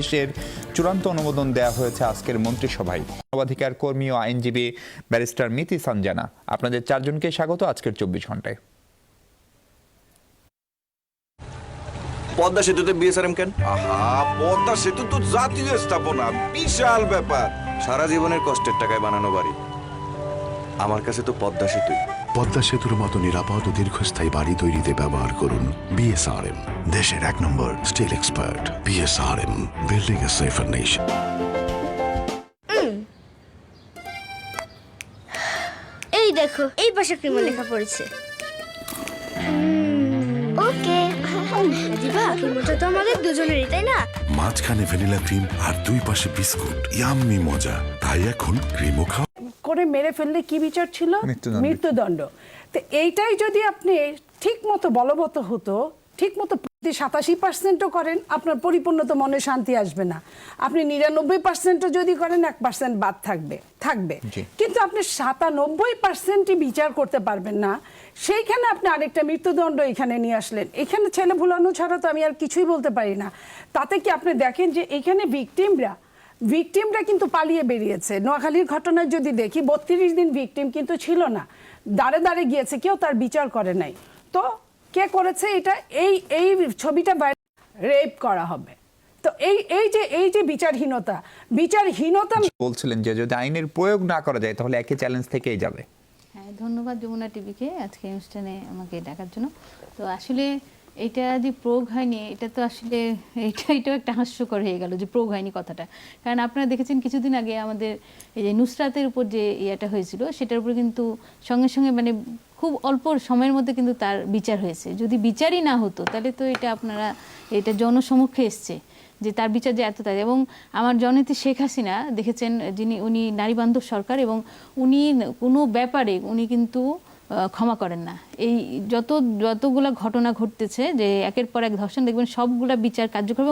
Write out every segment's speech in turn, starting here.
দেশের চূড়ান্ত অনুমোদন দেওয়া হয়েছে আজকের মন্ত্রিসভায়। মানবাধিকার কর্মী ও আইনজীবী ব্যারিস্টার মিতি সানজানা, আপনাদের চারজনকে স্বাগত আজকের 24 ঘন্টায়। পদ্মা সেতুতে বিএসআরএম কেন? আহা, পদ্মা সেতু তো জাতীয় স্থাপনা, বিশাল ব্যাপার। সারা জীবনের কষ্টের টাকায় বানানো বাড়ি, আমার কাছে তো পদ্মা সেতুই। পদ্মা সেতুর মতো নিরাপদ ও দীর্ঘস্থায়ী বাড়ি তৈরিতে ব্যবহার করুন বিএসআরএম, দেশের 1 নম্বর স্টিল এক্সপার্ট। বিএসআরএম, বিল্ডিং এ সেফার নেশন। এই দেখো, এই পাশে ক্রিমে লেখা পড়েছে। ওকে দিবা, ক্রিমটা তো আমাদের দুজনেরই, তাই না? মাঝখানে ভ্যানিলা ক্রিম আর দুই পাশে বিস্কুট, ইয়াম্মি মজা। তাই এখন ক্রিমও খাও। করে মেরে ফেললে কি বিচার ছিল? মৃত্যুদণ্ড। তো এইটাই যদি আপনি ঠিক মতো বলবৎ হতো, ঠিক মতো 87%ও করেন, আপনার পরিপূর্ণত মনে শান্তি আসবে না। আপনি 99%ও যদি করেন, 1% বাদ থাকবে। কিন্তু আপনি 97%ই বিচার করতে পারবেন না। সেইখানে আপনি আরেকটা মৃত্যুদণ্ড এখানে নিয়ে আসলেন। এখানে ছেলে ভুলানো ছাড়া তো আমি আর কিছুই বলতে পারি না। তাতে কি আপনি দেখেন যে এখানে ভিকটিমরা কিন্তু পালিয়ে বেরিয়েছে। নোয়াখালীর ঘটনায় যদি দেখি, 32 দিন ভিকটিম কিন্তু ছিল না, দাঁড়ে দাঁড়ে গিয়েছে, কেউ তার বিচার করে নাই। তো কে করেছে এটা? এই ছবিটা রেপ করা হবে। তো এই যে বিচারহীনতা বলছিলেন যে যদি আইনের প্রয়োগ না করা যায় তাহলে একই চ্যালেঞ্জ থেকেই যাবে। হ্যাঁ, ধন্যবাদ যমুনা টিভিকে আজকে অনুষ্ঠানে আমাকে ডাকার জন্য। তো আসলে এটা যে প্রয়োগ হয়নি, এটা তো আসলে এটাও একটা হাস্যকর হয়ে গেল যে প্রয়োগ হয়নি কথাটা। কারণ আপনারা দেখেছেন কিছুদিন আগে আমাদের এই যে নুসরাতের উপর যে ইয়েটা হয়েছিল, সেটার উপর কিন্তু সঙ্গে সঙ্গে মানে খুব অল্প সময়ের মধ্যে কিন্তু তার বিচার হয়েছে। যদি বিচারই না হতো তাহলে তো এটা জনসমক্ষে এসছে যে তার বিচার যে এত তাই। এবং আমার জননেত্রী শেখ হাসিনা দেখেছেন, উনি নারীবান্ধব সরকার, এবং উনি কোনো ব্যাপারে উনি কিন্তু ক্ষমা করেন না। এই যতগুলা ঘটনা ঘটতেছে, যে একের পর এক ধর্ষণ, দেখবেন সবগুলা বিচার কার্যকর।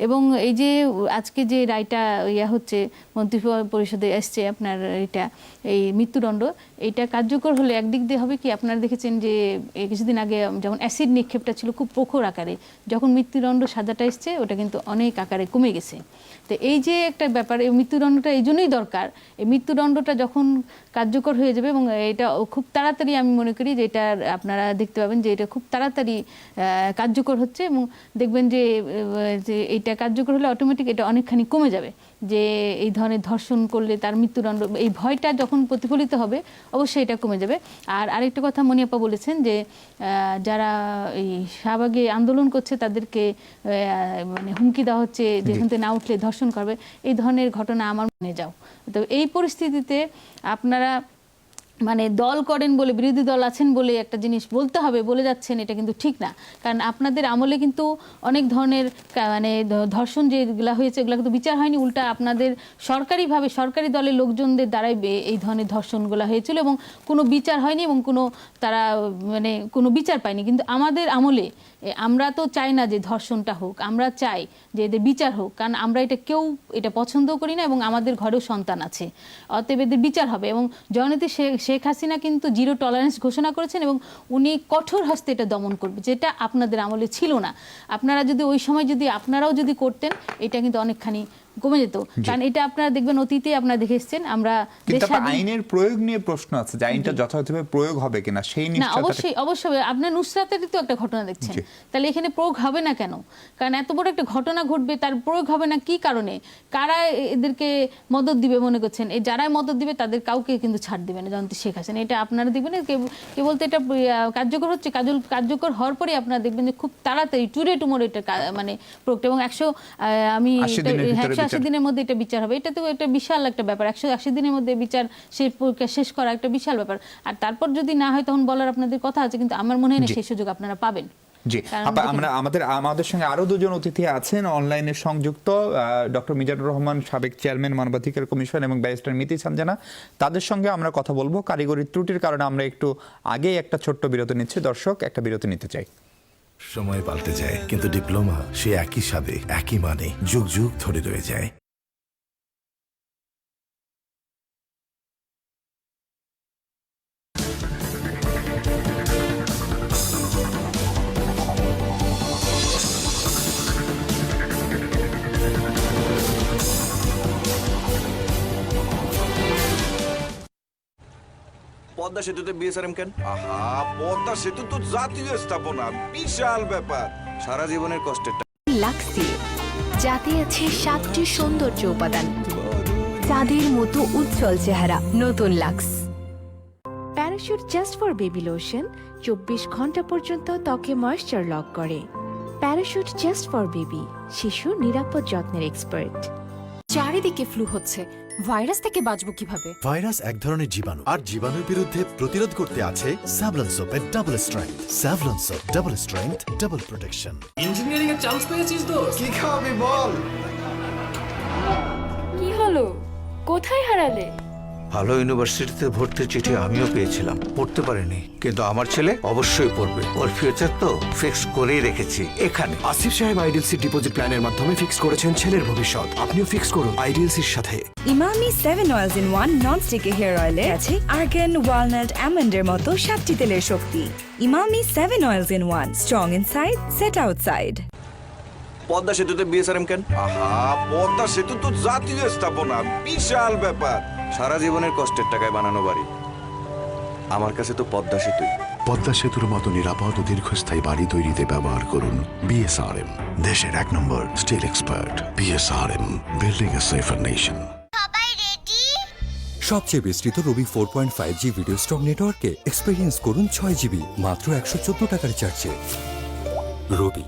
এবং এই যে আজকে যে রায়টা হচ্ছে, মন্ত্রী পরিষদে এসছে আপনার এই মৃত্যুদণ্ড, এইটা কার্যকর হলে একদিক দিয়ে হবে কি, আপনারা দেখেছেন যে কিছুদিন আগে যেমন অ্যাসিড নিক্ষেপটা ছিল খুব প্রখর আকারে, যখন মৃত্যুদণ্ড সাজাটা এসছে ওটা কিন্তু অনেক আকারে কমে গেছে। তো এই যে একটা ব্যাপার, এই মৃত্যুদণ্ডটা এই জন্যই দরকার। এই মৃত্যুদণ্ডটা যখন কার্যকর হয়ে যাবে, এবং এটা খুব তাড়াতাড়ি, আমি মনে করি যে এটা আপনারা দেখতে পাবেন যে এটা খুব তাড়াতাড়ি কার্যকর হচ্ছে, এবং দেখবেন যে এইটা কার্যকর হলে অটোমেটিক এটা অনেকখানি কমে যাবে। যে এই ধরনের ধর্ষণ করলে তার মৃত্যুদণ্ড, এই ভয়টা যখন প্রতিফলিত হবে অবশ্যই এটা কমে যাবে। আর আরেকটা কথা মনিয়াপা বলেছেন যে যারা এই শাহবাগে আন্দোলন করছে তাদেরকে মানে হুমকি দেওয়া হচ্ছে যে এখান থেকে না উঠলে ধর্ষণ করবে। এই ধরনের ঘটনা আমার মনে যাও। তো এই পরিস্থিতিতে আপনারা মানে দল করেন বলে, বিরোধী দল আছেন বলে একটা জিনিস বলতে হবে, বলে যাচ্ছেন, এটা কিন্তু ঠিক না। কারণ আপনাদের আমলে কিন্তু অনেক ধরনের মানে ধর্ষণ যেগুলা হয়েছে এগুলো কিন্তু বিচার হয়নি, উল্টা আপনাদের সরকারিভাবে সরকারি দলের লোকজনদের দ্বারাই এই ধরনের ধর্ষণগুলো হয়েছিল, এবং কোনো বিচার হয়নি, এবং তারা মানে কোনো বিচার পায়নি। কিন্তু আমাদের আমলে আমরা তো চাই না যে ধর্ষণটা হোক, আমরা চাই যে এদের বিচার হোক। কারণ আমরা কেউ এটা পছন্দ করি না, এবং আমাদের ঘরেও সন্তান আছে, অতএব এদের বিচার হবে। এবং জননেত্রী শেখ হাসিনা কিন্তু 0 টলারেন্স ঘোষণা করেছেন, এবং উনি কঠোর হস্তে এটা দমন করবে, যেটা আপনাদের আমলে ছিল না। আপনারা যদি ওই সময় আপনারাও যদি করতেন, এটা কিন্তু অনেকখানি কমে যেত। কারণ এটা আপনারা দেখবেন অতীতে আপনারা দেখে এসেছেন, আমরা আইনের প্রয়োগ নিয়ে প্রশ্ন আছে যে আইনটা যথাযথভাবে প্রয়োগ হবে কিনা সেই নিশ্চয়তা। অবশ্যই আপনার নুসরাতেরই তো একটা ঘটনা দেখছেন, তাহলে এখানে প্রয়োগ হবে না কেন? কারণ এত বড় একটা ঘটনা ঘটবে, তার প্রয়োগ হবে না কি কারণে? কারা এদেরকে মদত দিবে মনে করছেন? এই যারাই মদত দিবে তাদের কাউকে কিন্তু ছাড় দিবে না জয়ন্তী শেখ হাসিনা। এটা আপনারা দেখবেন কেবল তো এটা কার্যকর হচ্ছে, কার্যকর হওয়ার পরে আপনারা দেখবেন যে খুব তাড়াতাড়ি টুমোরে এটা মানে প্রয়োগটা, এবং 180 দিনের মধ্যে এটা বিচার হবে। এটা তো একটা বিশাল একটা ব্যাপার। 180 দিনের মধ্যে বিচার শেষ করা একটা বিশাল ব্যাপার। আর তারপর যদি না হয় তখন বলার আপনাদের কথা আছে, কিন্তু আমার মনে হয় না সেই সুযোগ আপনারা পাবেন। জি, আমাদের সঙ্গে আরো দুজন অতিথি আছেন অনলাইনে সংযুক্ত, ডক্টর মিজানুর রহমান, সাবেক চেয়ারম্যান মানবাধিকার কমিশন, এবং ব্যারিস্টার মিতি সানজানা। তাদের সঙ্গে আমরা কথা বলবো। কারিগরি ত্রুটির কারণে আমরা একটু আগেই একটা ছোট্ট বিরতি নিচ্ছি। দর্শক, একটা বিরতি নিতে চাই। সময় পাল্টে যায়, কিন্তু ডিপ্লোমা সে একই স্বাদে, একই মানে যুগ যুগ ধরে রয়ে যায়। পদ্মা সেতুতে বিএসআরএম কেন? আহা, পদ্মা সেতু তো জাতীয় স্থাপনা, বিশাল ব্যাপার। সারা জীবনের কষ্টের টাকা। লাক্সি যাতে আছে 7টি সৌন্দর্য উপাদান, চাঁদের মতো উজ্জ্বল চেহারা। নতুন Lux Parachute just for baby lotion 24 ঘন্টা পর্যন্ত ত্বকে ময়েশ্চার লক করে। প্যারাশুট জাস্ট ফর বেবি, শিশু নিরাপদ যত্নের এক্সপার্ট। চারিদিকে ফ্লু হচ্ছে, ভাইরাস থেকে বাঁচবো কিভাবে? ভাইরাস এক ধরনের জীবাণু, আর জীবাণুর বিরুদ্ধে প্রতিরোধ করতে আছে স্যাভলন সোপের double strength. Savlon soap, double strength, double protection. Engineering এর চান্স পেয়েছিস তো? কি খাওয়াবি বল? কি হলো, কোথায় হারালে? ভালো ইউনিভার্সিটিতে ভর্তির চিঠি আমিও পেয়েছিলাম, পড়তে পারিনি, কিন্তু আমার ছেলে অবশ্যই পড়বে। ওর ফিউচার তো ফিক্স করেই রেখেছি এখানে। আসিফ সাহেব আইডিএলসি ডিপোজিট প্ল্যানের মাধ্যমে ফিক্স করেছেন ছেলের ভবিষ্যৎ। আপনিও ফিক্স করুন আইডিএলসির সাথে। Emami 7 oils in 1 non sticky hair অয়েলে আছে আর্গান, ওয়ালনাট, আমন্ডের মতো 7টি তেলের শক্তি। Emami 7 oils in 1, strong inside, set outside. Padma সেতুতে বিএসআরএম কেন? আহা, পদ্মা সেতু তো জাতীয় স্থাপনা, বিশাল ব্যাপার। সারা জীবনের কষ্টের টাকায় বানানো বাড়ি। আমার কাছে তো পদ্মা সেতুই। পদ্মা সেতুর মতো নিরাপদ ও দীর্ঘস্থায়ী বাড়ি তৈরিতে ব্যবহার করুন বিএসআরএম, দেশের 1 নম্বর স্টিল এক্সপার্ট। বিএসআরএম, বিল্ডিং এ সেফার নেশন। সবাই রেডি? সবচেয়ে বিস্তৃত রবি 4.5G ভিডিও স্ট্রং নেটওয়ার্কে এক্সপেরিয়েন্স করুন 6GB মাত্র 114 টাকার চার্জে। রবি।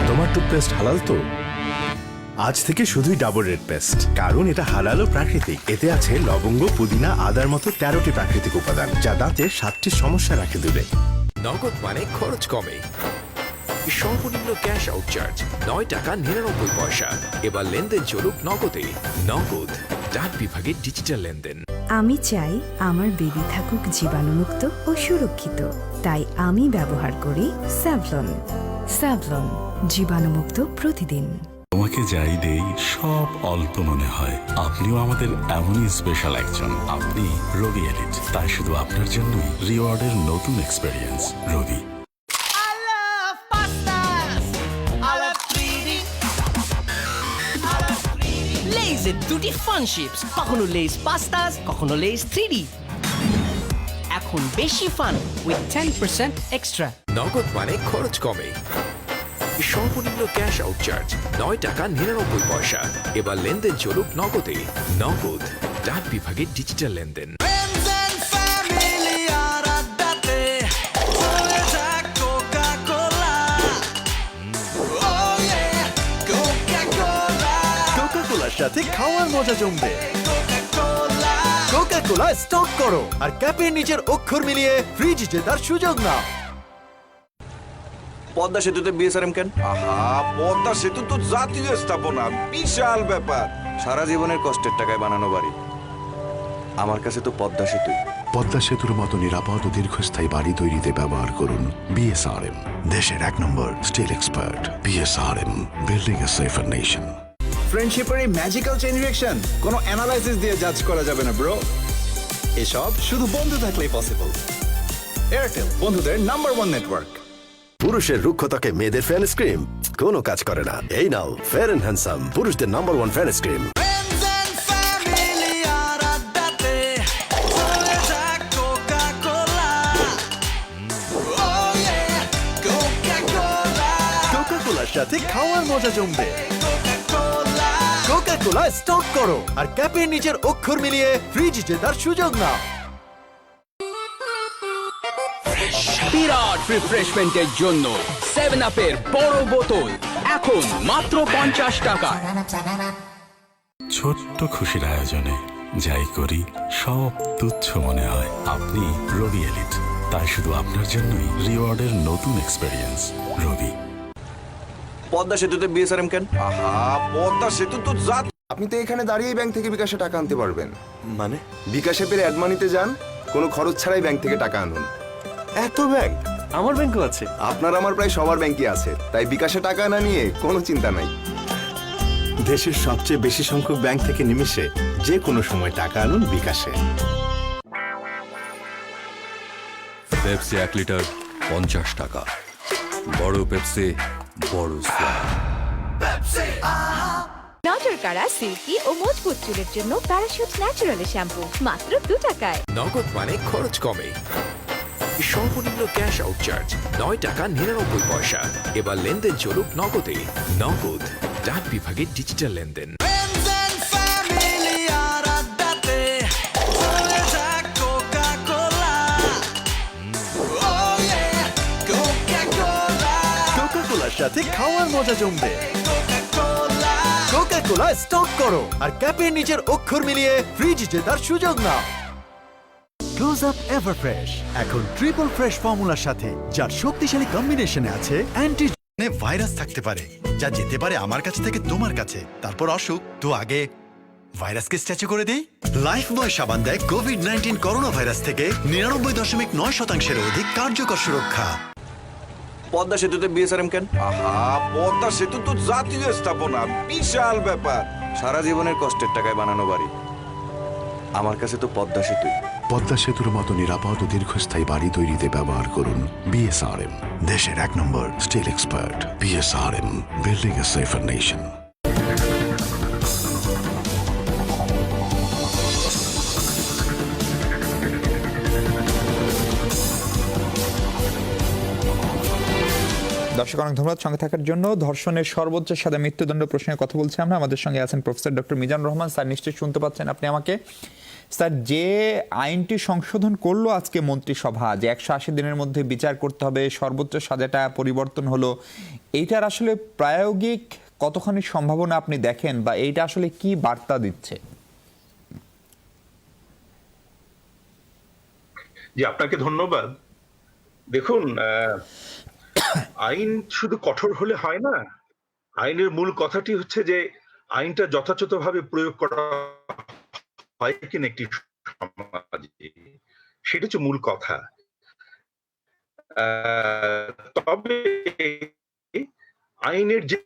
তোমার টুথপেস্ট হালাল তো? আজ থেকে শুধুই ডাবল রেড পেস্ট, কারণ এটা হালাল ও প্রাকৃতিক। এতে আছে লবঙ্গ, পুদিনা, আদার মতো 13টি প্রাকৃতিক উপাদান, যা দাঁতের 7টি সমস্যা রাখে দূরে। নগদ মানে খরচ কমে। সর্বনিম্ন ক্যাশ আউট চার্জ 9 টাকা 99 পয়সা। এবার লেনদেন চলুক নগদে। নগদ, ডাক বিভাগের ডিজিটাল লেনদেন। আমি চাই আমার বেবি থাকুক জীবাণুমুক্ত ও সুরক্ষিত, তাই আমি ব্যবহার করি স্যাভলন। স্যাভলন, জীবাণুমুক্ত প্রতিদিন। তোমাকে যাই দেই সব অল্প মনে হয়। আপনিও আমাদের এমনই স্পেশাল একজন। আপনি রবি এলিট, তাই শুধু আপনার জন্যই রিওয়ার্ডের নতুন এক্সপেরিয়েন্স। রবি। লেইজের দুটি ফান শিপস, কখনো লেইজ পাস্তাস, কখনো লেইজ 3D। এখন বেশি ফান উইথ 10% এক্সট্রা। নগদ মানে খরচ কমে। সর্বনিম্ন ক্যাশ আউট চার্জ 9 টাকা 99 পয়সা। এবার লেনদেন চলুক নগদে। নগদ, ডাক বিভাগের ডিজিটাল লেনদেন। কোকা কোলার সাথে খাওয়ার মজা জমবে। কোকা কোলা স্টক করো আর ক্যাপের নিচের অক্ষর মিলিয়ে ফ্রিজ জেতার সুযোগ নাও। পদ্মা সেতুতে বিএসআরএম কেন? আহা, পদ্মা সেতু তো জাতীয় স্থাপনা, বিশাল ব্যাপার। সারা জীবনের কষ্টের টাকায় বানানো বাড়ি। আমার কাছে তো পদ্মা সেতুই। পদ্মা সেতুর মতো নিরাপদ ও দীর্ঘস্থায়ী বাড়ি তৈরিতে ব্যবহার করুন বিএসআরএম, দেশের 1 নম্বর স্টিল এক্সপার্ট। বিএসআরএম, বিল্ডিং এ সেফার নেশন। ফ্রেন্ডশিপের এই ম্যাজিক্যাল চেইন রিঅ্যাকশন কোনো অ্যানালাইসিস দিয়ে জাজ করা যাবে না ব্রো। এসব শুধু বন্ধু থাকলেই পসিবল। এয়ারটেল, বন্ধুদের নাম্বার 1 নেটওয়ার্ক। পুরুষের রুক্ষতাকে মেয়েদের ফেয়ারনেস ক্রিম কোনো কাজ করে না। এই নাও ফেয়ার এন্ড হ্যান্ডসাম, পুরুষদের নাম্বার 1 ফেয়ারনেস ক্রিম। কোকা কোলার সাথে খাওয়ার মজা জমবে। কোকা কোলা স্টক করো আর ক্যাপের নিচের অক্ষর মিলিয়ে ফ্রিজ জেতার সুযোগ নাও। বিরাট রিফ্রেশমেন্টের জন্য 7 আপের বড় বোতল এখন মাত্র 50 টাকা। ছোট্ট খুশির আয়োজনে যাই করি সব তুচ্ছ মনে হয়। আপনি রবি এলিট, তাই শুধু আপনার জন্যই রিওয়ার্ডের নতুন এক্সপেরিয়েন্স। রবি। পদ্মা সেতুতে বিএসআরএম কেন? আহা, পদ্মা সেতু তো জাতীয়। আপনি তো এখানে দাঁড়িয়েই ব্যাংক থেকে বিকাশে টাকা আনতে পারবেন। মানে বিকাশ অ্যাপের অ্যাড মানিতে যান, কোনো খরচ ছাড়াই ব্যাংক থেকে টাকা আনুন। এত ব্যাংক আমার ব্যাংকও আছে। আপনার আমার প্রায় সবার ব্যাংকই আছে, তাই বিকাশে টাকা না নিয়ে কোনো চিন্তা নাই। দেশের সবচেয়ে বেশি সংখ্যক ব্যাংক থেকে নিমিশে যে কোনো সময় টাকা আনুন বিকাশে। পেপসি 1 লিটার 50 টাকা। বড় পেপসি, বড় স্বাদ। নজর কাড়া, সিল্কি ও মজবুত চুলের জন্য প্যারাশুট ন্যাচারাল শ্যাম্পু মাত্র 2 টাকায়। নগদ মানে খরচ কমে। সর্বনিম্ন ক্যাশ আউট চার্জ 9 টাকা 99 পয়সা। এবার লেনদেন চলুক নগদে। নগদ ডাক বিভাগের ডিজিটাল লেনদেন। কোকা কোলার সাথে খাওয়ার মজা জমবে। কোকা কোলা স্টক করো আর ক্যাপের নিচের অক্ষর মিলিয়ে ফ্রিজ জেতার সুযোগ নাও। ক্লোজ আপ এভারফ্রেশ এখন ট্রিপল ফ্রেশ ফর্মুলার সাথে, যার শক্তিশালী কম্বিনেশনে আছে অ্যান্টি ভাইরাস থাকতে পারে যা যেতে পারে আমার কাছ থেকে তোমার কাছে, তারপর অসুখ তো আগে ভাইরাসকে স্ট্যাচু করে দেই। লাইফবয় সাবান দেয় কোভিড-19 করোনা ভাইরাস থেকে 99.9% অধিক কার্যকর সুরক্ষা। পদ্মা সেতুতে বিএসআরএম কেন? আহা, পদ্মা সেতু তো জাতীয় স্থাপনা, বিশাল ব্যাপার। সারা জীবনের কষ্টের টাকায় বানানো বাড়ি, আমার কাছে তো পদ্মা সেতুই। পদ্মা সেতুর মতো নিরাপদ ও দীর্ঘস্থায়ী বাড়ি তৈরিতে ব্যবহার করুন বিএসআরএম, দেশের 1 নম্বর স্টিল এক্সপার্ট। বিএসআরএম, বিল্ডিং এ সেফার নেশন। দর্শক অনেক ধন্যবাদ সঙ্গে থাকার জন্য। ধর্ষণের সর্বোচ্চ সাজা মৃত্যুদণ্ড প্রশ্নে কথা বলছি আমরা। আমাদের সঙ্গে আছেন professor doctor Mizanur Rahman. Sir, নিশ্চয়ই শুনতে পাচ্ছেন আপনি আমাকে। স্যার, যে আইনটি সংশোধন করলো আজকে মন্ত্রিসভা, যে 180 দিনের মধ্যে বিচার করতে হবে, সর্বোচ্চ সাজাটা পরিবর্তন হলো, এইটার আসলে প্রায়োগিক কতখানি সম্ভাবনা আপনি দেখেন, বা এইটা আসলে কি বার্তা দিচ্ছে? জি, আপনাকে ধন্যবাদ। দেখুন, আইন শুধু কঠোর হলে হয় না। আইনের মূল কথাটি হচ্ছে যে আইনটা যথাযথভাবে প্রয়োগ করা হয় কিনা একটি সমাজে, সেটা হচ্ছে মূল কথা। তবে আইনের যে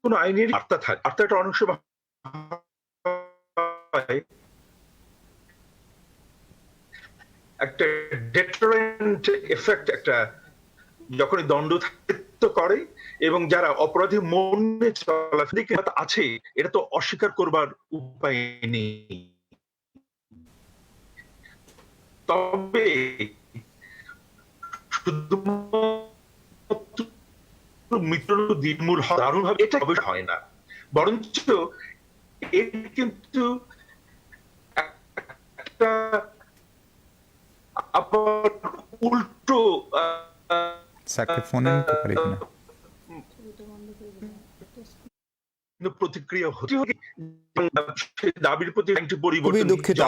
কোনো আইনের বার্তা থাকে, বার্তাটা অনেক সময় একটা ডেটারেন্ট এফেক্ট, একটা যখনই দণ্ডায়িত করে এবং যারা অপরাধী মনে চলাফেরা আছে, এটা তো অস্বীকার করবার উপায় নেই। তবে শুধুমাত্র মৃত্যু দিনমূল দারুণভাবে এটা হয় না, বরঞ্চ এর কিন্তু একটা আবার উল্টো প্রতিক্রিয়া হতে দাবির প্রতি খুবই দুঃখিত,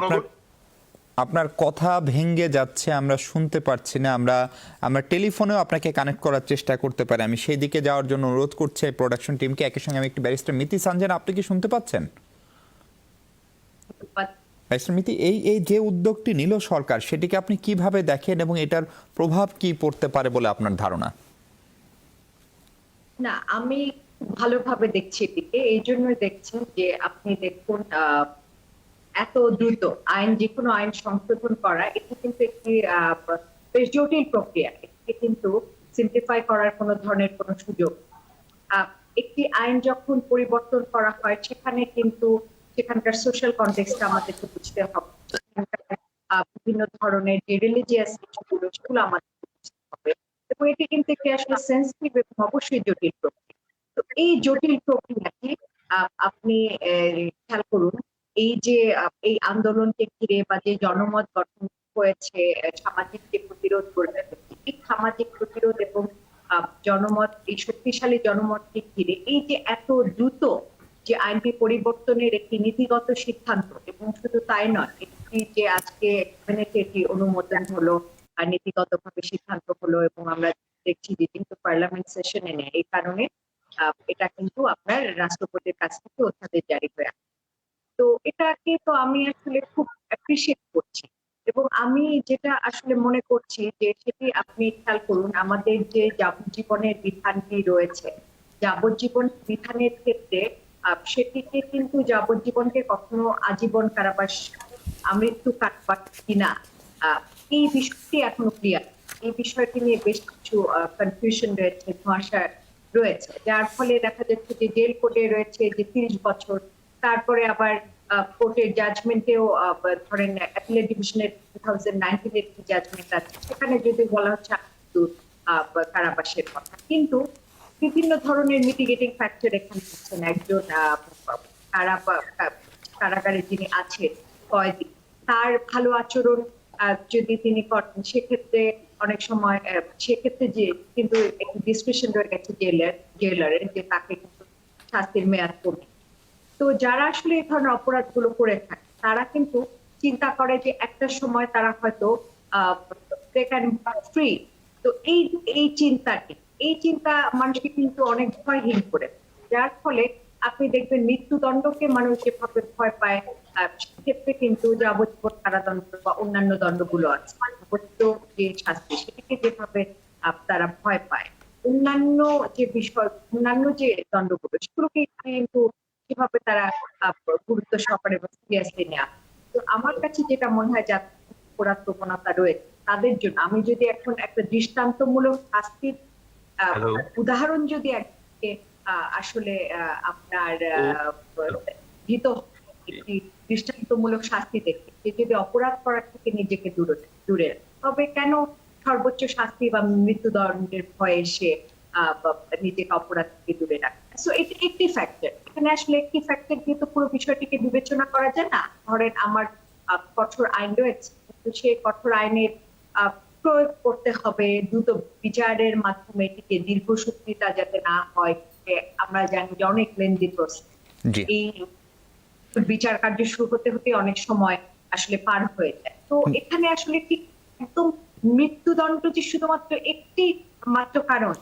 আপনার কথা ভেঙে যাচ্ছে, আমরা শুনতে পারছি না। আমরা টেলিফোনেও আপনাকে কানেক্ট করার চেষ্টা করতে পারি। আমি সেই দিকে যাওয়ার জন্য অনুরোধ করছি প্রোডাকশন টিমকে। একই সঙ্গে আমি একটি ব্যারিস্টার মিতি সানজানা, আপনি কি শুনতে পাচ্ছেন? ব্যারিস্টার মিতি, এই যে উদ্যোগটি নিল সরকার, সেটিকে আপনি কিভাবে দেখেন এবং এটার প্রভাব কি পড়তে পারে বলে আপনার ধারণা? না, আমি ভালোভাবে দেখছি এদিকে। এই জন্য দেখছেন যে আপনি দেখুন, এত দ্রুত আইন, যে কোনো আইন সংশোধন করা, এটা কিন্তু একটি বেশ জটিল প্রক্রিয়া। এটাকে কিন্তু সিম্পলিফাই করার কোনো ধরনের কোনো সুযোগ। একটি আইন যখন পরিবর্তন করা হয়, সেখানে কিন্তু সেখানকার সোশ্যাল কনটেক্সট আমাদেরকে বুঝতে হবে, বিভিন্ন ধরনের যে রিলিজিয়াস ইস্যুগুলো, সেগুলো আমাদের বুঝতে হবে, এবং এটি কিন্তু একটি আসলে সেন্সিটিভ এবং অবশ্যই জটিল প্রক্রিয়া। তো এই জটিল প্রক্রিয়াটি আপনি খেয়াল করুন, এই যে এই আন্দোলনকে ঘিরে বা যে জনমত গঠন হয়েছে, সামাজিক যে প্রতিরোধ গড়ে তুলেছে, এই সামাজিক প্রতিরোধ এবং জনমত, এই শক্তিশালী জনমতকে ঘিরে এই যে এত দ্রুত যে আইনটি পরিবর্তনের একটি নীতিগত সিদ্ধান্ত, এবং শুধু তাই নয়, এটি যে আজকে এটি অনুমোদন হলো আর নীতিগতভাবে সিদ্ধান্ত হলো, এবং আমরা দেখছি যে কিন্তু পার্লামেন্ট সেশনে নেয়, এই কারণে এটা কিন্তু আপনার রাষ্ট্রপতির কাছ থেকে অধ্যাদেশ জারি হয়ে আসে। তো এটাকে তো আমি আসলে খুব অ্যাপ্রিসিয়েট করছি, এবং আমি যেটা আসলে মনে করছি যে সেটি আপনি খেয়াল করুন, আমাদের যে যাবজ্জীবনের বিধানটি রয়েছে, যাবজ্জীবন বিধানের ক্ষেত্রে সেটিকে কিন্তু যাবজ্জীবনকে কখনো আজীবন কারাবাস, আমৃত্যু কাটবার কিনা, এই বিষয়টি এখনো ক্লিয়ার। এই বিষয়টি নিয়ে বেশ কিছু কনফিউশন রয়েছে, ধোঁয়াশা রয়েছে, যার ফলে দেখা যাচ্ছে যে জেল কোর্টে রয়েছে যে 30 বছর, তারপরে আবার কোর্টের জাজমেন্টেও ধরেন অ্যাপিলেট ডিভিশনের 2019 এর জাজমেন্ট আছে, সেখানে যদি বলা হচ্ছে কারাবাসের কথা, কিন্তু বিভিন্ন ধরনের মিটিগেটিং ফ্যাক্টর এখানে হচ্ছেন। একজন কারাগারে যিনি আছেন কয়েদি, তার ভালো আচরণ যদি তিনি করেন, সেক্ষেত্রে অনেক সময় সেক্ষেত্রে যে কিন্তু একটি ডিসক্রিপশন রয়ে গেছে জেলারের, যে তাকে কিন্তু শাস্তির মেয়াদ কমে। তো যারা আসলে এই ধরনের অপরাধগুলো করে থাকে, তারা কিন্তু চিন্তা করে যে একটা সময় তারা হয়তো ফ্রি। তো এই চিন্তা মানুষকে কিন্তু অনেক ভয়হীন করে, যার ফলে আপনি দেখবেন মৃত্যুদণ্ডকে মানুষ যেভাবে ভয় পায়, সেক্ষেত্রে কিন্তু যাবজ্জীবন কারাদণ্ড বা অন্যান্য দণ্ডগুলো আছে, যে শাস্তি, সেটাকে যেভাবে তারা ভয় পায়, অন্যান্য যে বিষয়, অন্যান্য যে দণ্ডগুলো, সেগুলোকে কিন্তু কিভাবে তারা গুরুত্ব সহকারে বা সিরিয়াসলি নেওয়া। তো আমার কাছে যেটা মনে হয়, যাদের অপরাধ প্রবণতা রয়েছে তাদের জন্য, আমি যদি এখন একটা দৃষ্টান্তমূলক শাস্তির উদাহরণ যদি আসলে আপনার একটি দৃষ্টান্তমূলক শাস্তি দেখে, যে যদি অপরাধ করার থেকে নিজেকে দূরে, তবে কেন সর্বোচ্চ শাস্তি বা মৃত্যুদণ্ডের ভয়ে সে নিজেকে অপরাধ থেকে দূরে রাখে? সো এটা একটি ফ্যাক্টর, এখানে আসলে একটি ফ্যাক্টর দিয়ে তো পুরো বিষয়টিকে বিবেচনা করা যায় না। ধরেন আমার কঠোর আইন রয়েছে, কিন্তু সেই কঠোর আইনের প্রয়োগ করতে হবে দ্রুত বিচারের মাধ্যমে, এটিকে দীর্ঘসূত্রিতা যাতে না হয়। আমরা জানি যে অনেক লেন্দি প্রসেস, এই বিচার কার্য শুরু হতে হতে অনেক সময় আসলে পার হয়ে যায়। তো এখানে আসলে ঠিক একদম মৃত্যুদণ্ড যে শুধুমাত্র একটি মাত্র কারণ।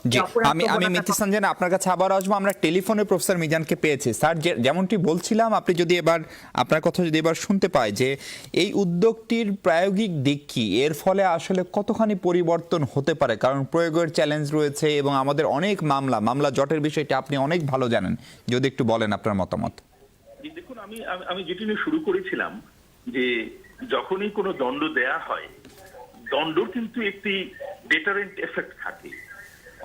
আমি মিতি সঞ্জনা আপনার কাছে আবার আসবো। আমরা টেলিফোনে প্রফেসর মিজানকে পেয়েছি। স্যার, যেমনটি বলছিলাম, আপনি যদি এবার আপনার কথা যদি এবার শুনতে পাই যে এই উদ্যোগটির প্রায়োগিক দিক কি, এর ফলে আসলে কতখানি পরিবর্তন হতে পারে, কারণ প্রয়োগের চ্যালেঞ্জ রয়েছে এবং আমাদের অনেক মামলা জটের বিষয়টি আপনি অনেক ভালো জানেন, যদি একটু বলেন আপনার মতামত। দেখুন, আমি যেটি নিয়ে শুরু করেছিলাম যে যখনই কোনো দণ্ড দেয়া হয়, দণ্ড কিন্তু একটি ডেটারেন্ট এফেক্ট থাকে,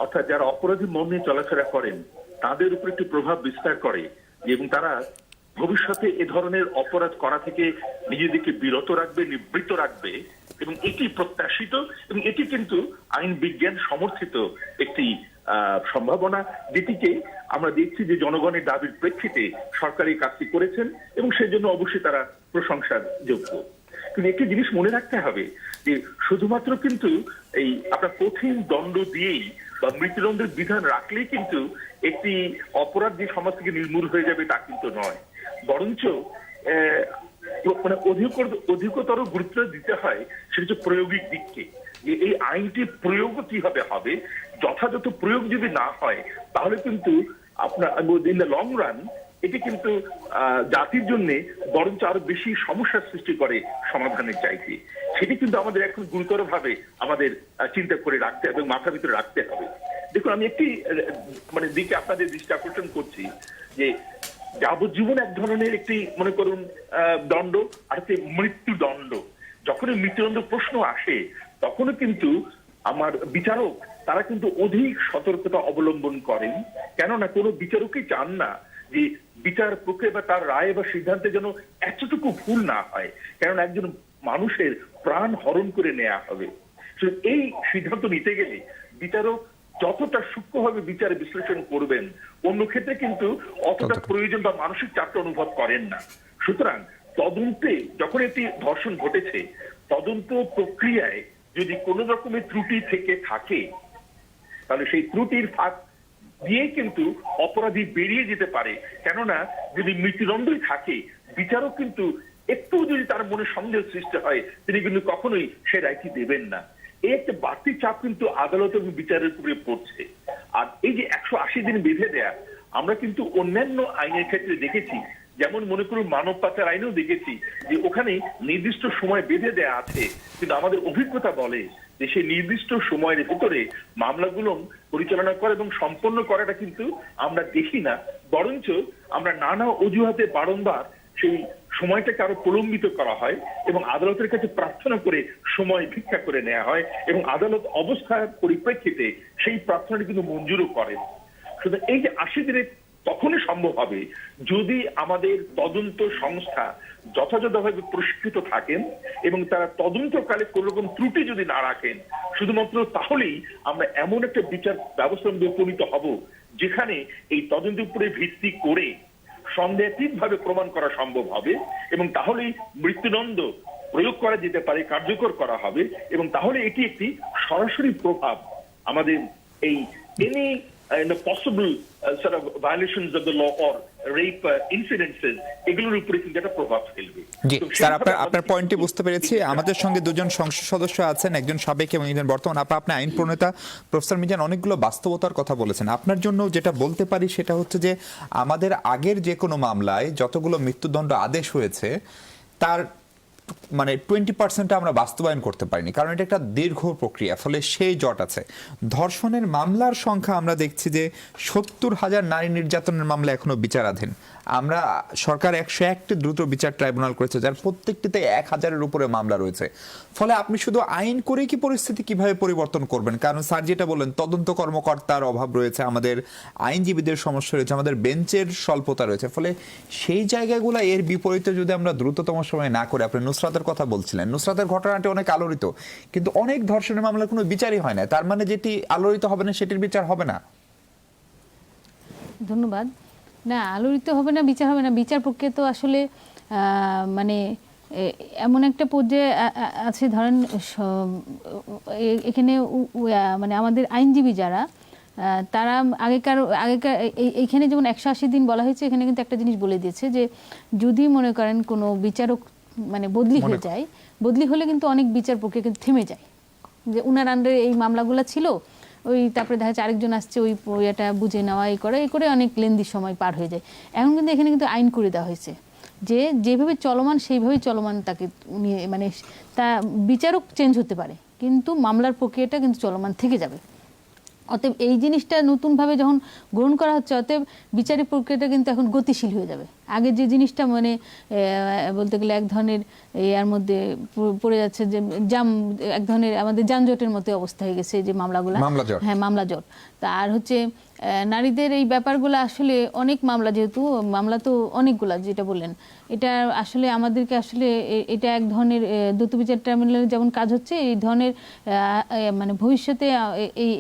অর্থাৎ যারা অপরাধী মন নিয়ে চলাফেরা করেন তাদের উপর একটি প্রভাব বিস্তার করে, এবং তারা ভবিষ্যতে এ ধরনের অপরাধ করা থেকে নিজেদেরকে বিরত রাখবে, নিবৃত্ত রাখবে, এবং এটি প্রত্যাশিত এবং এটি কিন্তু আইন বিজ্ঞান সমর্থিত একটি সম্ভাবনা, যেটিকে আমরা দেখছি যে জনগণের দাবির প্রেক্ষিতে সরকারি কাজটি করেছেন এবং সেজন্য অবশ্যই তারা প্রশংসার যোগ্য। কিন্তু একটি জিনিস মনে রাখতে হবে যে শুধুমাত্র কিন্তু এই আপনার কঠিন দণ্ড দিয়েই বা মৃত্যুদণ্ডের বিধান রাখলেই কিন্তু একটি অপরাধ যে সমাজ থেকে নির্মূল হয়ে যাবে তা কিন্তু নয়, বরঞ্চ মানে অধিকতর গুরুত্ব দিতে হয় সেটা হচ্ছে প্রয়োগিক দিককে, যে এই আইনটি প্রয়োগ কিভাবে হবে। যথাযথ প্রয়োগ যদি না হয় তাহলে কিন্তু আপনার ইন দ্য লং রান এটি কিন্তু জাতির জন্য বরঞ্চ আরো বেশি সমস্যার সৃষ্টি করে সমাধানের চাইতে। সেটি কিন্তু আমাদের এখন গুরুতর ভাবে আমাদের চিন্তা করে রাখতে হবে এবং মাথার ভিতরে রাখতে হবে। দেখুন, আমি একটি মানে দিকে আপনাদের দৃষ্টি আকর্ষণ করছি যে যাবজ্জীবন এক ধরনের একটি মনে করুন দণ্ড, আর হচ্ছে মৃত্যুদণ্ড। যখনই মৃত্যুদণ্ড প্রশ্ন আসে তখনও কিন্তু আমার বিচারক তারা কিন্তু অধিক সতর্কতা অবলম্বন করেন, কেননা কোনো বিচারকই চান না যে বিচার প্রক্রিয়া বা তার রায় বা সিদ্ধান্তে যেন এতটুকু ভুল না হয়, কারণ একজন মানুষের প্রাণ হরণ করে নেওয়া হবে। এই সিদ্ধান্ত নিতে গেলে বিচারক যতটা সূক্ষ্মভাবে বিচারে বিশ্লেষণ করবেন, অন্য ক্ষেত্রে কিন্তু অতটা প্রয়োজন বা মানসিক চাপটা অনুভব করেন না। সুতরাং তদন্তে যখন একটি ধর্ষণ ঘটেছে, তদন্ত প্রক্রিয়ায় যদি কোনো রকমের ত্রুটি থেকে থাকে তাহলে সেই ত্রুটির ফাঁক দিয়ে কিন্তু অপরাধী বেরিয়ে যেতে পারে। কেননা যদি মৃত্যুদণ্ডই থাকে, বিচারক কিন্তু একটু যদি তার মনে সন্দেহ সৃষ্টি হয় তিনি কিন্তু কখনোই সে রায়টি দেবেন না। এই একটা বাড়তি চাপ কিন্তু আদালত এবং বিচারের উপরে পড়ছে। আর এই যে 180 দিন বেঁধে দেয়া, আমরা কিন্তু অন্যান্য আইনের ক্ষেত্রে দেখেছি, যেমন মনে করুন মানব পাচার আইনেও দেখেছি যে ওখানে নির্দিষ্ট সময় বেঁধে দেয়া আছে, কিন্তু আমাদের অভিজ্ঞতা বলে যে সেই নির্দিষ্ট সময়ের ভিতরে মামলাগুলো পরিচালনা করা এবং সম্পন্ন করাটা কিন্তু আমরা দেখি না, বরঞ্চ আমরা নানা অজুহাতে বারংবার সেই সময়টাকে আরো প্রলম্বিত করা হয় এবং আদালতের কাছে প্রার্থনা করে সময় ভিক্ষা করে নেওয়া হয় এবং আদালত অবস্থার পরিপ্রেক্ষিতে সেই প্রার্থনাটি কিন্তু মঞ্জুরও করেন। সুতরাং এই যে 80 দিনে তখনই সম্ভব হবে যদি আমাদের তদন্ত সংস্থা যথাযথভাবে প্রশিক্ষিত থাকেন এবং তারা তদন্তকালে কোন রকম ত্রুটি যদি না রাখেন, শুধুমাত্র তাহলেই আমরা এমন একটা বিচার ব্যবস্থার মধ্যে উপনীত হব যেখানে এই তদন্তের উপরে ভিত্তি করে সন্দেহাতীতভাবে প্রমাণ করা সম্ভব হবে এবং তাহলেই মৃত্যুদণ্ড প্রয়োগ করা যেতে পারে, কার্যকর করা হবে এবং তাহলে এটি একটি সরাসরি প্রভাব আমাদের এই any possible sort of violations of the law or rape incidences এগুলোর উপরে কিন্তু একটা প্রভাব ফেলবে। জি স্যার, আপনার পয়েন্টটি বুঝতে পেরেছি। আমাদের সঙ্গে দুজন সংসদ সদস্য আছেন, একজন সাবেক এবং একজন বর্তমান। আপনি আইন প্রণেতা প্রফেসর মিজান অনেকগুলো বাস্তবতার কথা বলেছেন। আপনার জন্য যেটা বলতে পারি সেটা হচ্ছে যে আমাদের আগের যে কোনো মামলায় যতগুলো মৃত্যুদণ্ড আদেশ হয়েছে তার মানে 20% আমরা বাস্তবায়ন করতে পারিনি, কারণ এটা একটা দীর্ঘ প্রক্রিয়া, ফলে সেই জট আছে। ধর্ষণের মামলার সংখ্যা আমরা দেখছি যে 70,000 নারী নির্যাতনের মামলা এখনো বিচারাধীন। আমরা সরকার 101টি দ্রুত বিচার ট্রাইব্যুনাল করেছে, যার প্রত্যেকটিতে 1000-এর উপরে মামলা রয়েছে। ফলে আপনি শুধু আইন করে কি পরিস্থিতি কিভাবে পরিবর্তন করবেন? কারণ স্যার যেটা বললেন, তদন্ত কর্মকর্তার অভাব রয়েছে, আমাদের আইনজীবীদের সমস্যা রয়েছে, আমাদের বেঞ্চের স্বল্পতা রয়েছে। ফলে সেই জায়গাগুলো এর বিপরীতে যদি আমরা দ্রুততম সময় না করে, আপনি নুসরাতের কথা বলছিলেন, নুসরাতের ঘটনাটি অনেক আলোড়িত, কিন্তু অনেক ধর্ষণের মামলার কোনো বিচারই হয় না। তার মানে যেটি আলোড়িত হবে না সেটির বিচার হবে না। ধন্যবাদ। না, আলোড়িত হবে না, বিচার হবে না। বিচার প্রক্রিয়া তো আসলে মানে এমন একটা পর্যায়ে আছে, ধরেন এখানে মানে আমাদের আইনজীবী যারা তারা আগেকার এইখানে যেমন 180 দিন বলা হয়েছে, এখানে কিন্তু একটা জিনিস বলে দিয়েছে যে যদি মনে করেন কোনো বিচারক মানে বদলি হয়ে যায়, বদলি হলে কিন্তু অনেক বিচার প্রক্রিয়া কিন্তু থেমে যায়। যে উনার আন্ডারে এই মামলাগুলো ছিল, ওই তারপরে দেখা যাচ্ছে আরেকজন আসছে, ওই এটা বুঝে নেওয়া এই করে অনেক লেন্দি সময় পার হয়ে যায়। এখন কিন্তু এখানে কিন্তু আইন করে দেওয়া হয়েছে যে যেভাবে চলমান সেইভাবেই চলমান, তাকে উনি মানে তা বিচারক চেঞ্জ হতে পারে কিন্তু মামলার প্রক্রিয়াটা কিন্তু চলমান থেকে যাবে। অতএব এই জিনিসটা নতুনভাবে যখন গ্রহণ করা হচ্ছে, অতএব বিচারিক প্রক্রিয়াটা কিন্তু এখন গতিশীল হয়ে যাবে। আগে যে জিনিসটা মানে বলতে গেলে এক ধরনের এর মধ্যে পড়ে যাচ্ছে যে এক ধরনের আমাদের যানজটের মতো অবস্থা হয়ে গেছে যে মামলাগুলো, হ্যাঁ মামলা জট। আর হচ্ছে নারীদের এই ব্যাপারগুলো আসলে অনেক মামলা, যেহেতু মামলা তো অনেকগুলা যেটা বললেন, এটা আসলে আমাদেরকে আসলে এটা এক ধরনের দ্রুত বিচার ট্রাইব্যুনালের যেমন কাজ হচ্ছে, এই ধরনের মানে ভবিষ্যতে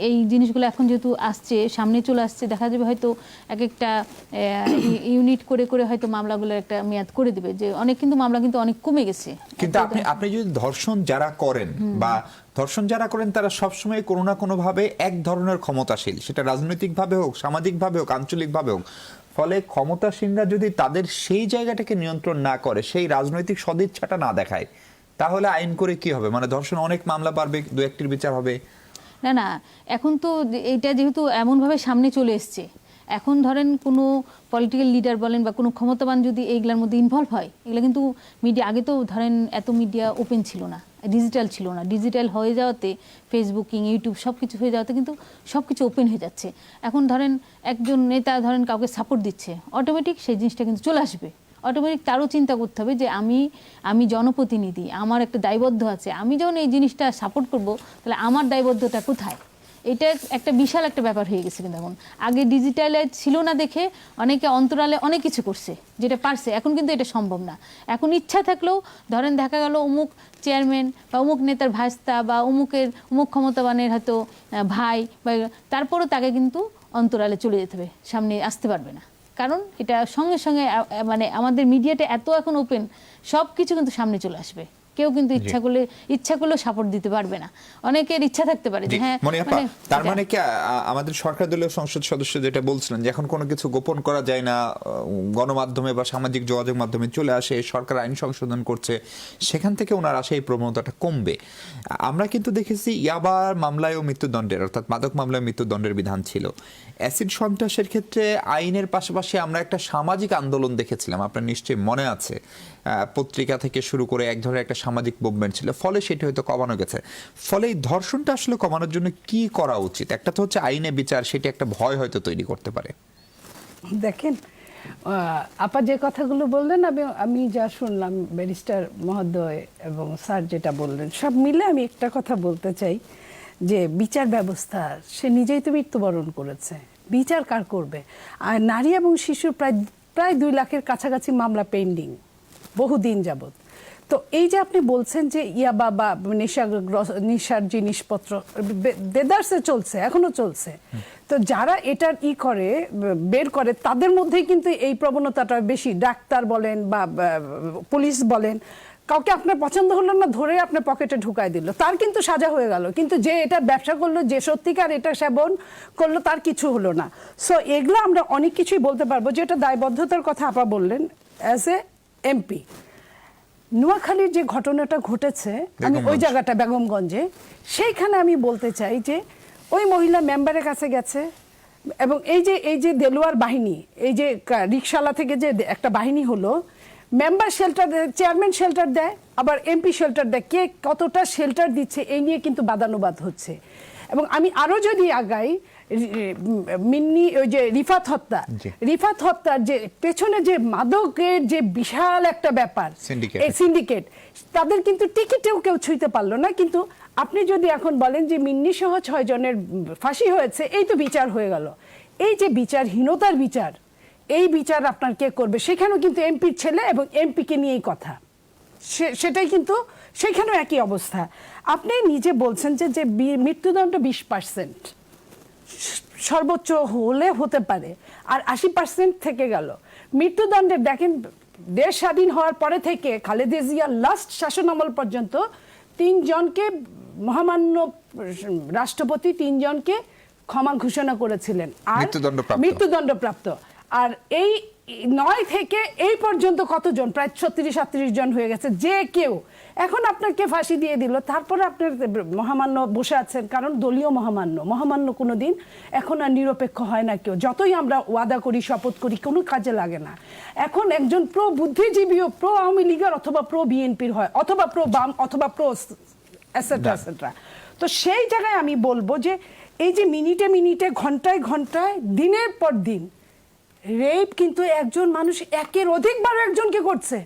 এই জিনিসগুলো এখন যেহেতু আসছে, সামনে চলে আসছে, দেখা যাবে হয়তো এক একটা ইউনিট করে করে হয়তো মামলাগুলোর একটা মেয়াদ করে দেবে, যে অনেক কিন্তু মামলা কিন্তু অনেক কমে গেছে। কিন্তু আপনি যদি ধর্ষণ যারা করেন বা ধর্ষণ যারা করেন তারা সবসময় কোনো না কোনো ভাবে এক ধরনের ক্ষমতাশীল, সেটা রাজনৈতিকভাবে হোক, সামাজিকভাবে হোক, আঞ্চলিকভাবে হোক। ফলে ক্ষমতাসীনরা যদি তাদের সেই জায়গাটাকে নিয়ন্ত্রণ না করে, সেই রাজনৈতিক সদিচ্ছাটা না দেখায়, তাহলে আইন করে কি হবে? মানে ধর্ষণ অনেক মামলা বাড়বে, 2-1টির বিচার হবে না। এখন তো এইটা যেহেতু এমনভাবে সামনে চলে এসছে, এখন ধরেন কোনো পলিটিক্যাল লিডার বলেন বা কোনো ক্ষমতাবান যদি এইগুলোর মধ্যে ইনভলভ হয়, এগুলো কিন্তু মিডিয়া, আগে তো ধরেন এত মিডিয়া ওপেন ছিল না, ডিজিটাল ছিল না। ডিজিটাল হয়ে যাওয়াতে, ফেসবুকিং, ইউটিউব সব কিছু হয়ে যাওয়াতে কিন্তু সব কিছু ওপেন হয়ে যাচ্ছে। এখন ধরেন একজন নেতা ধরেন কাউকে সাপোর্ট দিচ্ছে, অটোমেটিক সেই জিনিসটা কিন্তু চলে আসবে। অটোমেটিক তারও চিন্তা করতে হবে যে আমি জনপ্রতিনিধি, আমার একটা দায়বদ্ধ আছে, আমি যখন এই জিনিসটা সাপোর্ট করব তাহলে আমার দায়বদ্ধতা কোথায়? এটা একটা বিশাল একটা ব্যাপার হয়ে গেছে। কিন্তু এখন আগে ডিজিটালাইজ ছিল না দেখে অনেকে অন্তরালে অনেক কিছু করছে, যেটা পারছে। এখন কিন্তু এটা সম্ভব না। এখন ইচ্ছা থাকলেও ধরেন দেখা গেল অমুক চেয়ারম্যান বা অমুক নেতার ভাস্তা বা অমুক ক্ষমতাবানের হয়তো ভাই, বা তারপরও তাকে কিন্তু অন্তরালে চলে যেতে হবে, সামনে আসতে পারবে না। কারণ এটা সঙ্গে সঙ্গে মানে আমাদের মিডিয়াটা এত এখন ওপেন, সব কিছু কিন্তু সামনে চলে আসবে। কেউ কিন্তু ইচ্ছা করলেও সাপোর্ট দিতে পারবে না। অনেকের ইচ্ছা থাকতে পারে যে হ্যাঁ, তার মানে কি আমাদের সরকার দলীয় সংসদ সদস্য যেটা বলছিলেন যে এখন কোনো কিছু গোপন করা যায় না, গণমাধ্যমে বা সামাজিক যোগাযোগ মাধ্যমে চলে আসে, সরকার আইন সংশোধন করছে, সেখান থেকে ওনার আসে এই প্রবণতাটা কমবে। আমরা কিন্তু দেখেছি ইয়াবার মামলায়ও মৃত্যুদণ্ডের, অর্থাৎ মাদক মামলায় মৃত্যুদণ্ডের বিধান ছিল। অ্যাসিড সন্ত্রাসের ক্ষেত্রে আইনের পাশাপাশি আমরা একটা সামাজিক আন্দোলন দেখেছিলাম, আপনার নিশ্চয়ই মনে আছে, পত্রিকা থেকে শুরু করে এক ধরনের একটা সামাজিক মুভমেন্ট ছিল, ফলে সেটি হয়তো কমানো গেছে। ফলে এই ধর্ষণটা আসলে কমানোর জন্য কি করা উচিত? একটা তো হচ্ছে আইনে বিচার, সেটি একটা ভয় হয়তো তৈরি করতে পারে। দেখেন আপা যে কথাগুলো বললেন, আমি যা শুনলাম ব্যারিস্টার মহোদয় এবং স্যার যেটা বললেন, সব মিলে আমি একটা কথা বলতে চাই যে বিচার ব্যবস্থা সে নিজেই তো মৃত্যুবরণ করেছে, বিচার কার করবে? আর নারী এবং শিশুর প্রায় 2 লাখের কাছাকাছি মামলা পেন্ডিং বহুদিন যাবত। তো এই যে আপনি বলছেন যে ইয়াবা বা নেশার জিনিসপত্র দেদারসে চলছে, এখনো চলছে, তো যারা এটার করে বের করে তাদের মধ্যেই কিন্তু এই প্রবণতাটা বেশি। ডাক্তার বলেন বা পুলিশ বলেন, কাউকে আপনার পছন্দ হলো না, ধরে আপনার পকেটে ঢুকাই দিল, তার কিন্তু সাজা হয়ে গেল, কিন্তু যে এটা ব্যবসা করলো, যে সত্যিকার এটা সেবন করলো, তার কিছু হলো না। সো এগুলো আমরা অনেক কিছুই বলতে পারবো, যেটা দায়বদ্ধতার কথা আপা বললেন অ্যাজ এ এমপি। নোয়াখালীর যে ঘটনাটা ঘটেছে, আমি ওই জায়গাটা বেগমগঞ্জে, সেইখানে আমি বলতে চাই যে ওই মহিলা মেম্বারের কাছে গেছে এবং এই যে দেলোয়ার বাহিনী, এই যে রিকশালা থেকে যে একটা বাহিনী হলো, মেম্বার শেল্টার, চেয়ারম্যান শেল্টার দেয়, আবার এমপি শেল্টার দেয়, কে কতটা শেল্টার দিচ্ছে এই নিয়ে কিন্তু বাদানুবাদ হচ্ছে। এবং আমি আরো যদি আগাই, মিন্নি ওই যে রিফাত হত্যার যে পেছনে যে মাদকের যে বিশাল একটা ব্যাপার, সিন্ডিকেট, তাদের কিন্তু টিকিটেও কেউ ছুঁইতে পারলো না। কিন্তু আপনি যদি এখন বলেন যে মিন্নি সহ 6 জনের ফাঁসি হয়েছে, এই তো বিচার হয়ে গেল। এই যে বিচারহীনতার বিচার, এই বিচার আপনার কে করবে? সেখানেও কিন্তু এমপির ছেলে এবং এমপিকে নিয়েই কথা, সেটাই কিন্তু সেখানেও একই অবস্থা। আপনি নিজে বলছেন যে মৃত্যুদণ্ড 20% সর্বোচ্চ হলে হতে পারে, আর 80% থেকে গেল। মৃত্যুদণ্ডের দেখেন, দেশ স্বাধীন হওয়ার পরে থেকে খালেদা জিয়ার লাস্ট শাসনামল পর্যন্ত 3 জনকে মহামান্য রাষ্ট্রপতি 3 জনকে ক্ষমা ঘোষণা করেছিলেন আর মৃত্যুদণ্ডপ্রাপ্ত। আর এই 9 থেকে এই পর্যন্ত কতজন? প্রায় 36-38 জন হয়ে গেছে। যে কেউ এখন আপনাকে ফাঁসি দিয়ে দিল, তারপরে আপনার মহামান্য বসে আছেন, কারণ দলীয় মহামান্য কোনোদিন এখন আর নিরপেক্ষ হয় না কেউ, যতই আমরা ওয়াদা করি, শপথ করি, কোনো কাজে লাগে না। এখন একজন প্রো বুদ্ধিজীবীও প্রো আওয়ামী লীগের অথবা প্রো বিএনপির হয়, অথবা প্রো বাম, অথবা প্রো এটসেট্রা এটসেট্রা। তো সেই জায়গায় আমি বলবো যে এই যে মিনিটে মিনিটে, ঘন্টায় ঘন্টায়, দিনের পর দিন রেপ কিন্তু একজন মানুষ একের অধিকবার একজনকে করছে,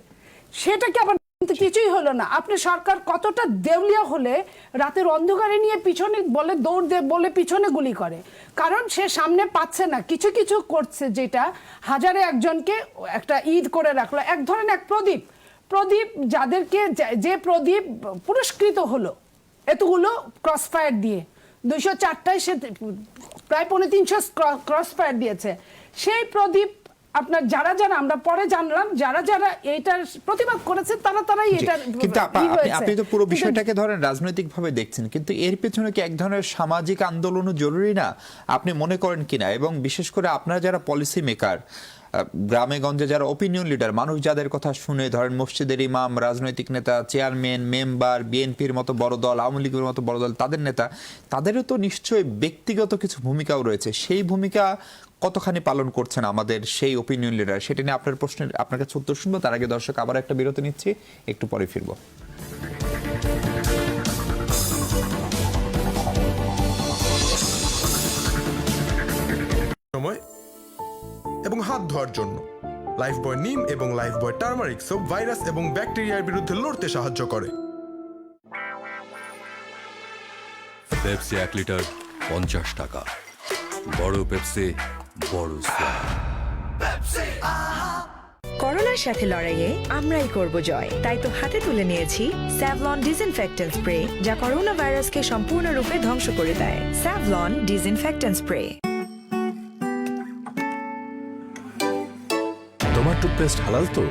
সেটাকে আবার কিন্তু কিছুই হলো না। আপনি সরকার কতটা দেউলিয়া হলে রাতের অন্ধকারে নিয়ে পিছনে বলে দৌড় দে বলে পিছনে গুলি করে, কারণ সে সামনে পাচ্ছে না। কিছু কিছু করছে যেটা হাজারে একজনকে একটা ঈদ করে রাখলো, এক ধরনের এক প্রদীপ যাদেরকে যে প্রদীপ পুরস্কৃত হলো এতগুলো ক্রসফায়ার দিয়ে, 204টায় সে প্রায় 350 ক্রসফায়ার দিয়েছে। সেই প্রদীপ আপনার যারা আমরা পরে জানলাম, যারা এইটার প্রতিবাদ করেছে তারাই এটা। কিন্তু আপনি তো পুরো বিষয়টাকে ধরেন রাজনৈতিক ভাবে দেখছেন, কিন্তু এর পেছনে কি এক ধরনের সামাজিক আন্দোলনও জরুরি না? আপনি মনে করেন কিনা? এবং বিশেষ করে আপনারা যারা পলিসি মেকার, গ্রামে গঞ্জে যারা ওপিনিয়ন লিডার, মানুষ যাদের কথা শুনে, ধরেন মসজিদের ইমাম, রাজনৈতিক নেতা, চেয়ারম্যান, মেম্বার, বিএনপির মতো বড় দল, আওয়ামী লীগের মতো বড় দল, তাদের নেতা, তাদেরও তো নিশ্চয়ই ব্যক্তিগত কিছু ভূমিকাও রয়েছে। সেই ভূমিকা কতখানি পালন করছেন আমাদের সেই ওপিনিয়ন লিডার? সেটা নিয়ে আপনার প্রশ্নের আপনার কাছে উত্তর শুনবো। তার আগে দর্শক আবার একটা বিরতি নিচ্ছি, একটু পরে ফিরবো। সময় এবং হাত ধোয়ার জন্য লাইফবয় নিম এবং লাইফবয় টারমারিক সোপ ভাইরাস এবং ব্যাকটেরিয়ার বিরুদ্ধে লড়তে সাহায্য করে। পেপসি 1 লিটার 50 টাকা, বড় পেপসি, বড় স্বাদ। করোনার সাথে লড়াইয়ে আমরাই করব জয়, তাই তো হাতে তুলে নিয়েছি স্যাভলন ডিসইনফেক্ট্যান্ট স্প্রে, যা করোনা ভাইরাসকে সম্পূর্ণরূপে ধ্বংস করে দেয়। Savlon disinfectant spray. তোমার টুথপেস্ট হালাল তো?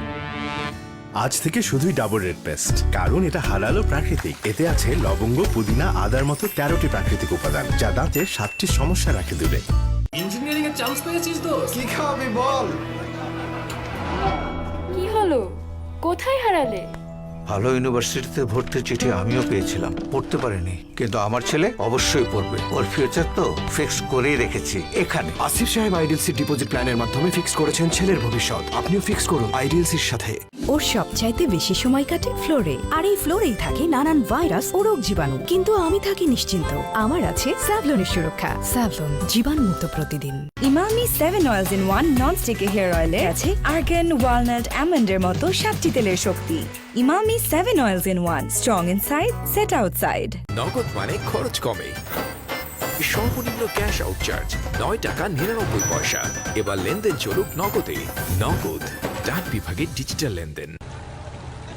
আজ থেকে শুধুই ডাবর রেড পেস্ট, কারণ এটা হালাল ও প্রাকৃতিক। এতে আছে লবঙ্গ, পুদিনা, আদার মতো 13টি প্রাকৃতিক উপাদান, যা দাঁতের 7টি সমস্যা রাখে দূরে। ইঞ্জিনিয়ারিং এর চান্স পেয়েছিস তো? কি খাওয়াবি বল? কি হলো, কোথায় হারালে? ভালো ইউনিভার্সিটিতে ভর্তির চিঠি আমিও পেয়েছিলাম, পড়তে পারিনি, কিন্তু আমার ছেলে অবশ্যই পড়বে। ওর ফিউচার তো ফিক্স করেই রেখেছি এখানে। আসিফ সাহেব আইডিএলসি ডিপোজিট প্ল্যানের মাধ্যমে ফিক্স করেছেন ছেলের ভবিষ্যৎ। আপনিও ফিক্স করুন আইডিএলসির সাথে। ওর সবচাইতে বেশি সময় কাটে ফ্লোরে, আর এই ফ্লোরেই থাকে নানান ভাইরাস ও রোগ জীবাণু। কিন্তু আমি থাকি নিশ্চিন্ত, আমার আছে স্যাভলনের সুরক্ষা। স্যাভলন, জীবাণুমুক্ত প্রতিদিন। Emami 7 oils in 1 non sticky hair অয়েলে আছে আর্গান, ওয়ালনাট, আমন্ডের মতো 7টি তেলের শক্তি। Emami Emami 7 oils in 1. Strong inside, set outside. নগদ মানে খরচ কমে। সর্বনিম্ন ক্যাশ আউট চার্জ 9 টাকা 99 পয়সা। এবার লেনদেন চলুক নগদে। নগদ ডাক বিভাগের ডিজিটাল লেনদেন।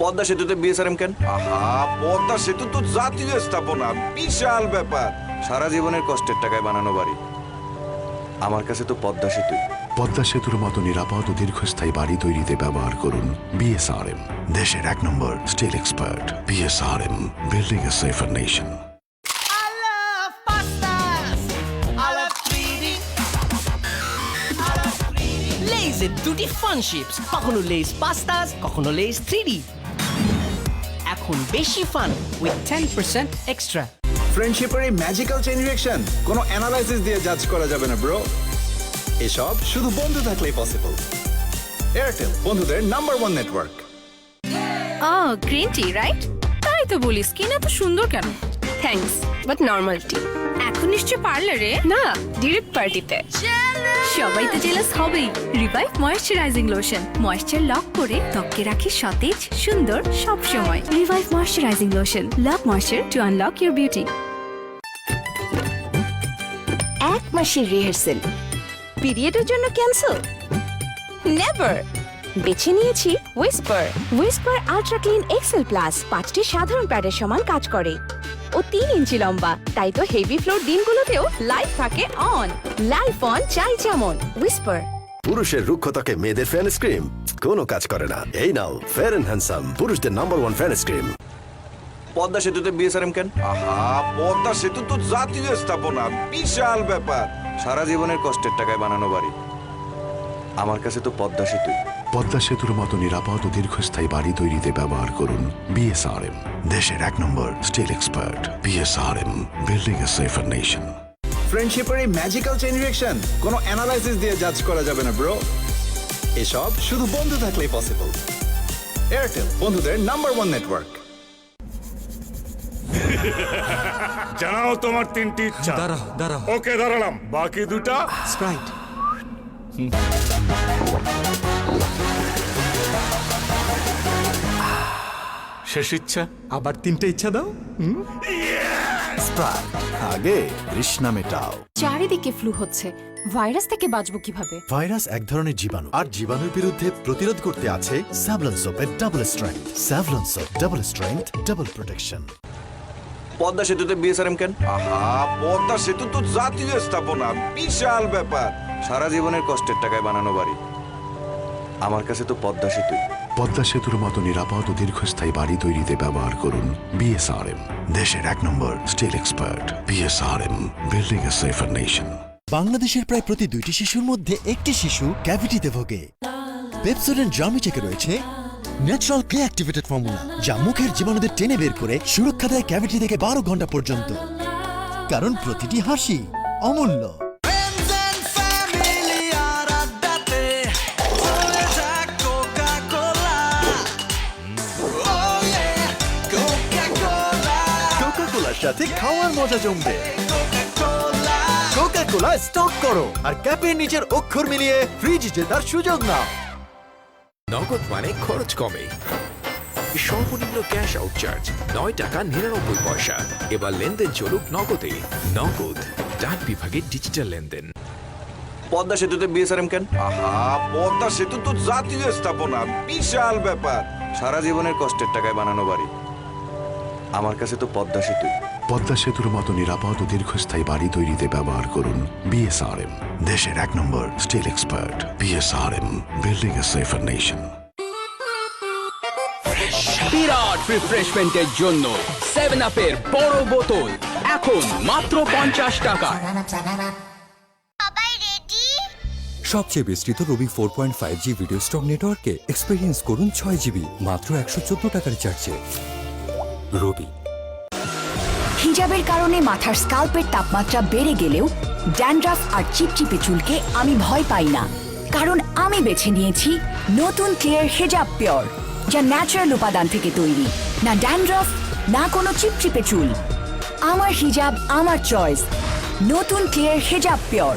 পদ্মা সেতুতে বিএসআরএম কেন? আহা, পদ্মা সেতু তো জাতীয় স্থাপনা, বিশাল ব্যাপার। সারা জীবনের কষ্টের টাকায় বানানো বাড়ি। আমার কাছে তো পদ্মা সেতুই। পদ্মা সেতুর মতো নিরাপদ ও দীর্ঘস্থায়ী বাড়ি তৈরিতে ব্যবহার করুন বিএসআরএম, দেশের 1 নম্বর স্টিল এক্সপার্ট। বিএসআরএম, বিল্ডিং এ সেফার নেশন। লেইজের দুটি ফান শিপস, কখনো লেইজ পাস্তাস, কখনো লেইজ 3D। এখন বেশি ফান উইথ 10% এক্সট্রা। ফ্রেন্ডশিপের এই ম্যাজিক্যাল চেইন রিঅ্যাকশন কোনো অ্যানালাইসিস দিয়ে জাজ করা যাবে না ব্রো। এসব শুধু বন্ধু থাকলেই পসিবল। এয়ারটেল, বন্ধুদের number 1 network. Green tea right? তাই তো বলি, স্কিন এত সুন্দর কেন? থ্যাঙ্কস, বাট নর্মাল টি। এখন নিশ্চয় পার্লারে না, ডিরেক্ট পার্টিতে। সবাই তো জেলাস হবেই। Revive moisturising lotion, moisture lock করে ত্বককে রাখি সতেজ সুন্দর সব সময়। Revive moisturising lotion, love moisture to unlock your beauty. 1 মাসের রিহার্সেল, পিরিয়ডের জন্য ক্যান্সেল? নেভার। বেছে নিয়েছি Whisper. Whisper ultra clean Excel plus 5টি সাধারণ প্যাডের সমান কাজ করে ও 3 ইঞ্চি লম্বা, তাই তো হেভি ফ্লোর দিনগুলোতেও লাইট থাকে অন। লাইফ অন চাই যেমন। হুইসপার। পুরুষের রুক্ষতাকে মেয়েদের ফ্যান স্ক্রিম কোনো কাজ করে না। এই নাও ফেয়ার এন্ড হ্যান্ডসাম, পুরুষদের নাম্বার 1 ফ্যান স্ক্রিম। পদ্মা সেতুতে বিএসআরএম কেন? আহা, পদ্মা সেতু তো জাতীয় স্থাপনা, বিশাল ব্যাপার। সারা জীবনের কষ্টের টাকায় বানানো বাড়ি। আমার কাছে তো পদ্মা সেতুই। পদ্মা সেতুর মতো নিরাপদ ও দীর্ঘস্থায়ী বাড়ি তৈরিতে ব্যবহার করুন বিএসআরএম, দেশের 1 নম্বর স্টিল এক্সপার্ট। বিএসআরএম, বিল্ডিং এ সেফার নেশন। ফ্রেন্ডশিপের এই ম্যাজিক্যাল চেইন রিঅ্যাকশন কোনো অ্যানালাইসিস দিয়ে জাজ করা যাবে না ব্রো। এসব শুধু বন্ধু থাকলেই পসিবল। এয়ারটেল, বন্ধুদের নাম্বার 1 নেটওয়ার্ক। জানাও তোমার 3টি ইচ্ছা। দাঁড়াও। ওকে, দাঁড়ালাম। বাকি 2টা স্প্রাইট। শেষ ইচ্ছা। আবার 3টে ইচ্ছা দাও। স্প্রাইট, আগে তৃষ্ণা মেটাও। চারিদিকে ফ্লু হচ্ছে, ভাইরাস থেকে বাঁচবো কিভাবে? ভাইরাস এক ধরনের জীবাণু, আর জীবাণুর বিরুদ্ধে প্রতিরোধ করতে আছে স্যাভলন সোপের double strength. Savlon soap, double strength, double protection. Padma সেতুতে বিএসআরএম কেন? আহা, পদ্মা সেতু তো জাতীয় স্থাপনা, বিশাল ব্যাপার। সারা জীবনের কষ্টের টাকায় বানানো বাড়ি। আমার কাছে তো পদ্মা সেতুই। পদ্মা সেতুর মতো নিরাপদ ও দীর্ঘস্থায়ী বাড়ি তৈরিতে ব্যবহার করুন বিএসআরএম, দেশের 1 নম্বর স্টিল এক্সপার্ট। বিএসআরএম, বিল্ডিং এ সেফার নেশন। বাংলাদেশের প্রায় প্রতি 2টি শিশুর মধ্যে 1টি শিশু ক্যাভিটিতে ভোগে। পেপসোডেন্ট জার্মিটেকে রয়েছে ন্যাচারাল ক্লে অ্যাক্টিভেটেড ফর্মুলা, যা মুখের জীবাণুদের টেনে বের করে সুরক্ষা দেয় ক্যাভিটি থেকে 12 ঘন্টা পর্যন্ত। কারণ প্রতিটি হাসি অমূল্য। কোকা-কোলার সাথে খাওয়ার মজা জমবে। কোকা-কোলা স্টক করো আর ক্যাপের নিচের অক্ষর মিলিয়ে ফ্রিজ জেতার সুযোগ নাও। নগদ মানে খরচ কমে। সর্বনিম্ন ক্যাশ আউট চার্জ 9 টাকা 99 পয়সা। এবার লেনদেন চলুক নগদে। নগদ ডাক বিভাগের ডিজিটাল লেনদেন। পদ্মা সেতুতে বিএসআরএম কেন? আহা, পদ্মা সেতু তো জাতীয় স্থাপনা, বিশাল ব্যাপার। সারা জীবনের কষ্টের টাকায় বানানো বাড়ি। আমার কাছে তো পদ্মা সেতুই। পদ্মা সেতুর মতো নিরাপদ ও দীর্ঘস্থায়ী বাড়ি তৈরিতে ব্যবহার করুন বিএসআরএম, দেশের 1 নম্বর স্টিল এক্সপার্ট। বিএসআরএম, বিল্ডিং এ সেফার নেশন। বিরাট রিফ্রেশমেন্টের জন্য 7 আপের বড় বোতল এখন মাত্র 50 টাকা। সবচেয়ে বিস্তৃত রবি 4.5G ভিডিও স্টক নেটওয়ার্কে এক্সপেরিয়েন্স করুন 6 GB মাত্র 114 টাকার রিচার্জে। রবি। হিজাবের কারণে মাথার স্কাল্পের তাপমাত্রা বেড়ে গেলেও ড্যান্ড্রাফ আর চিপচিপে চুলকে আমি ভয় পাই না, কারণ আমি বেছে নিয়েছি নতুন ক্লিয়ার হিজাব পিওর, যা ন্যাচারাল উপাদান থেকে তৈরি। না ড্যান্ড্রাফ, না কোনো চিপচিপে চুল। আমার হিজাব, আমার চয়েস। নতুন ক্লিয়ার হিজাব পিওর।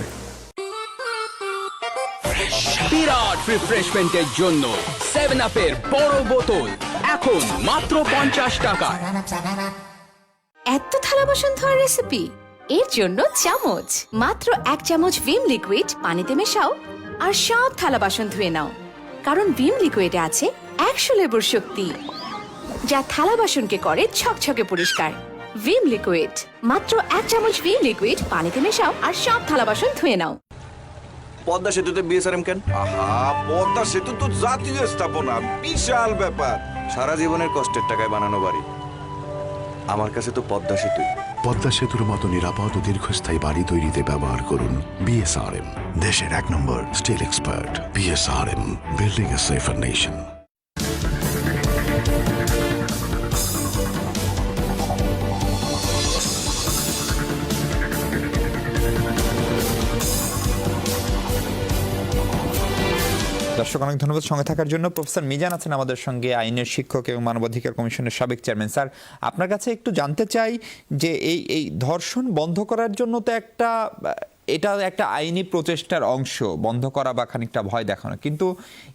বিরাট রিফ্রেশমেন্টের জন্য 7 আপের বড় বোতল এখন মাত্র 50 টাকা। এত থালা বাসন ধোয়ার রেসিপি, এর জন্য চামচ। মাত্র 1 চামচ ভিম লিকুইড পানিতে মেশাও আর সব থালা বাসন ধুয়ে নাও। কারণ ভিম লিকুইডে আছে 100 লেবুর শক্তি, যা থালা বাসনকে করে ঝকঝকে পরিষ্কার। ভিম লিকুইড, মাত্র 1 চামচ ভিম লিকুইড পানিতে মেশাও আর সব থালা বাসন ধুয়ে নাও। পদ্মা সেতুতে বিএসআরএম কেন? আহা, পদ্মা সেতু তো জাতীয় স্থাপনা, বিশাল ব্যাপার। সারা জীবনের কষ্টের টাকায় বানানো বাড়ি। আমার কাছে তো পদ্মা সেতুই। পদ্মা সেতুর মতো নিরাপদ ও দীর্ঘস্থায়ী বাড়ি তৈরিতে ব্যবহার করুন বিএসআরএম, দেশের 1 নম্বর স্টিল এক্সপার্ট। বিএসআরএম, বিল্ডিং এ সেফার নেশন। দর্শক অনেক ধন্যবাদ সঙ্গে থাকার জন্য। প্রফেসর মিজান আছেন আমাদের সঙ্গে, আইনের শিক্ষক এবং মানবাধিকার কমিশনের সাবেক চেয়ারম্যান। স্যার, আপনার কাছে একটু জানতে চাই যে এই ধর্ষণ বন্ধ করার জন্য তো এটা একটা আইনি প্রচেষ্টার অংশ, বন্ধ করা বা খানিকটা ভয় দেখানো, কিন্তু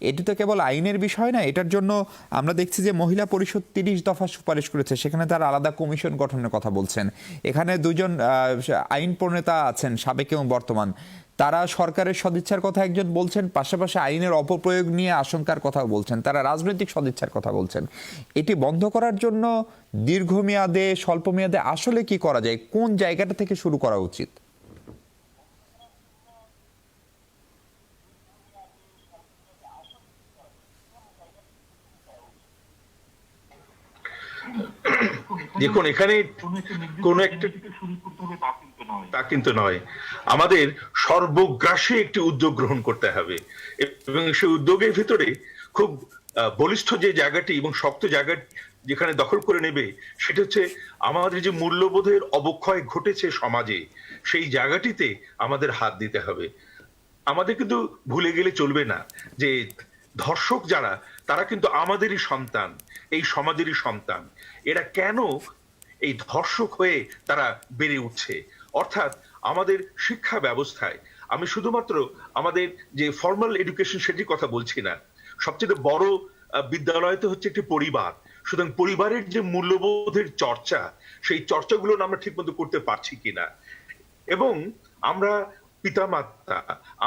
এটি তো কেবল আইনের বিষয় না। এটার জন্য আমরা দেখছি যে মহিলা পরিষদ 30 দফা সুপারিশ করেছে, সেখানে তারা আলাদা কমিশন গঠনের কথা বলছেন। এখানে দুজন আইন প্রণেতা আছেন, সাবেক এবং বর্তমান। তারা সরকারের সদিচ্ছার কথা একজন বলছেন, পাশাপাশি আইনের অপপ্রয়োগ নিয়ে আশঙ্কার কথা বলছেন, তারা রাজনৈতিক সদিচ্ছার কথা বলছেন। এটি বন্ধ করার জন্য দীর্ঘমেয়াদে, স্বল্প মেয়াদে আসলে কি করা যায়, কোন জায়গাটা থেকে শুরু করা উচিত? দেখুন, এখানে কোন একটা তা কিন্তু নয়। আমাদের সর্বগ্রাসী একটি উদ্যোগ গ্রহণ করতে হবে এবং সেই উদ্যোগের ভিতরে খুব বলিষ্ঠ যে জায়গাটি এবং শক্ত জায়গা যেখানে দখল করে নেবে সেটা হচ্ছে আমাদের যে মূল্যবোধের অবক্ষয় ঘটেছে সমাজে, সেই জায়গাটিতে আমাদের হাত দিতে হবে। আমাদের কিন্তু ভুলে গেলে চলবে না যে ধর্ষক যারা, তারা কিন্তু আমাদেরই সন্তান, এই সমাজেরই সন্তান। এরা কেন এই ধর্ষক হয়ে তারা বেড়ে উঠছে? অর্থাৎ আমাদের শিক্ষা ব্যবস্থায়, আমি শুধুমাত্র আমাদের যে ফর্মাল এডুকেশন সেটির কথা বলছি না, সবচেয়ে বড় বিদ্যালয় তো হচ্ছে একটি পরিবার। সুতরাং পরিবারের যে মূল্যবোধের চর্চা, সেই চর্চাগুলো আমরা ঠিকমতো করতে পারছি কিনা, এবং আমরা পিতামাতা,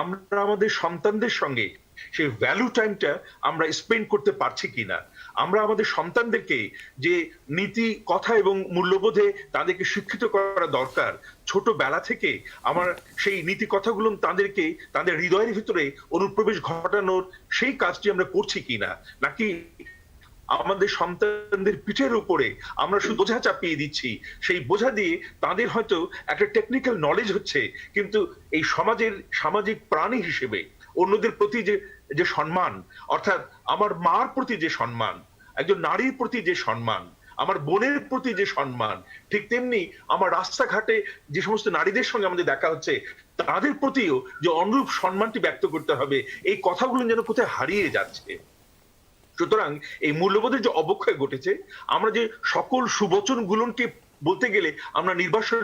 আমরা আমাদের সন্তানদের সঙ্গে সেই ভ্যালু টাইমটা আমরা স্পেন্ড করতে পারছি কিনা, আমরা আমাদের সন্তানদেরকে যে নীতি কথা এবং মূল্যবোধে তাদেরকে শিক্ষিত করা দরকার, ছোটবেলা থেকে আমার সেই নীতি কথাগুলো তাদেরকে তাদের হৃদয়ের ভিতরে অনুপ্রবেশ ঘটানোর সেই কাজটি আমরা করছি কিনা, নাকি আমাদের সন্তানদের পিঠের উপরে আমরা শুধু বোঝা চাপিয়ে দিচ্ছি। সেই বোঝা দিয়ে তাদের হয়তো একটা টেকনিক্যাল নলেজ হচ্ছে, কিন্তু এই সমাজের সামাজিক প্রাণী হিসেবে অন্যদের প্রতি যে সম্মান, অর্থাৎ আমার মার প্রতি যে সম্মান, একজন নারীর প্রতি যে সম্মান, আমার বোনের প্রতি যে সম্মান, ঠিক তেমনি আমার রাস্তাঘাটে যে সমস্ত নারীদের সঙ্গে আমাদের দেখা হচ্ছে তাদের প্রতিও যে অনুরূপ সম্মানটি ব্যক্ত করতে হবে, এই কথাগুলো যেন কোথায় হারিয়ে যাচ্ছে। সুতরাং এই মূল্যবোধের যে অবক্ষয় ঘটেছে, আমরা যে সকল সুবচন গুলোকে বলতে গেলে আমরা নির্বাসন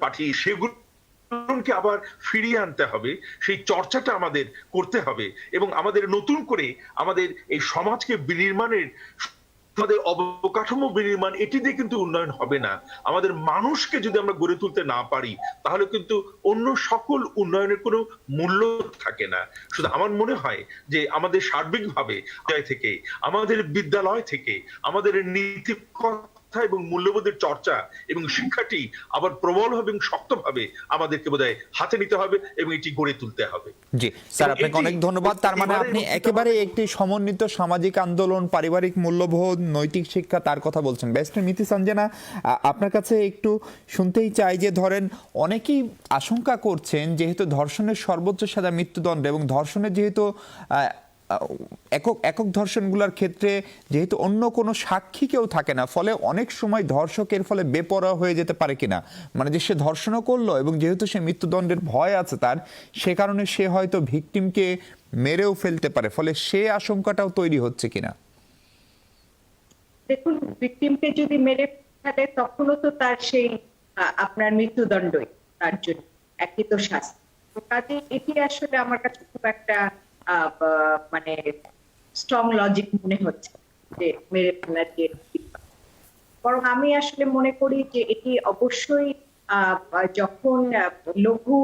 পাঠিয়ে সেগুলোকে আবার ফিরিয়ে আনতে হবে, সেই চর্চাটা আমাদের করতে হবে এবং আমাদের নতুন করে আমাদের এই সমাজকে বিনির্মাণের, আমাদের অবকাঠামো বিনির্মাণ, এটি দিয়ে কিন্তু উন্নয়ন হবে না। আমাদের মানুষকে যদি আমরা গড়ে তুলতে না পারি, তাহলে কিন্তু অন্য সকল উন্নয়নের কোনো মূল্য থাকে না। শুধু আমার মনে হয় যে আমাদের সার্বিকভাবে থেকে, আমাদের বিদ্যালয় থেকে, আমাদের নীতি কথা এবং মূল্যবোধের চর্চা এবং শিক্ষাটি আবার প্রবলভাবে এবং শক্তভাবে আমাদেরকে বোধহয় হাতে নিতে হবে এবং এটি গড়ে তুলতে হবে। জি স্যার, আপনাকে অনেক ধন্যবাদ। তার মানে আপনি একেবারে একটি সমন্বিত সামাজিক আন্দোলন, পারিবারিক মূল্যবোধ, নৈতিক শিক্ষা, তার কথা বলছেন। ব্যারিস্টার মিতি সানজানা, আপনার কাছে একটু শুনতেই চাই যে ধরেন অনেকেই আশঙ্কা করছেন যেহেতু ধর্ষণের সর্বোচ্চ সাজা মৃত্যুদণ্ড এবং ধর্ষণের যেহেতু একক ধর্ষণগুলোর ক্ষেত্রে যেহেতু অন্য কোনো সাক্ষী কেউ থাকে না, ফলে অনেক সময় ধর্ষকের ফলে বেপরোয়া হয়ে যেতে পারে কিনা, মানে যে সে ধর্ষণও করলো এবং যেহেতু সে মৃত্যুদণ্ডের ভয় আছে তার, সে কারণে সে হয়তো ভিকটিমকে মেরেও ফেলতে পারে, ফলে সে আশঙ্কাটাও তৈরি হচ্ছে কিনা। দেখুন, ভিকটিমকে যদি মেরে ফেলে তখনও তো তার সেই আপনার মৃত্যুদণ্ডই তার জন্য একই তো শাস্তি। তো কাজে এটি আসলে আমার কাছে খুব একটা মানে স্ট্রং লজিক মনে হচ্ছে। যে মেরে ফেলার যে, বরং আমি আসলে মনে করি যে এটি অবশ্যই যখন লঘু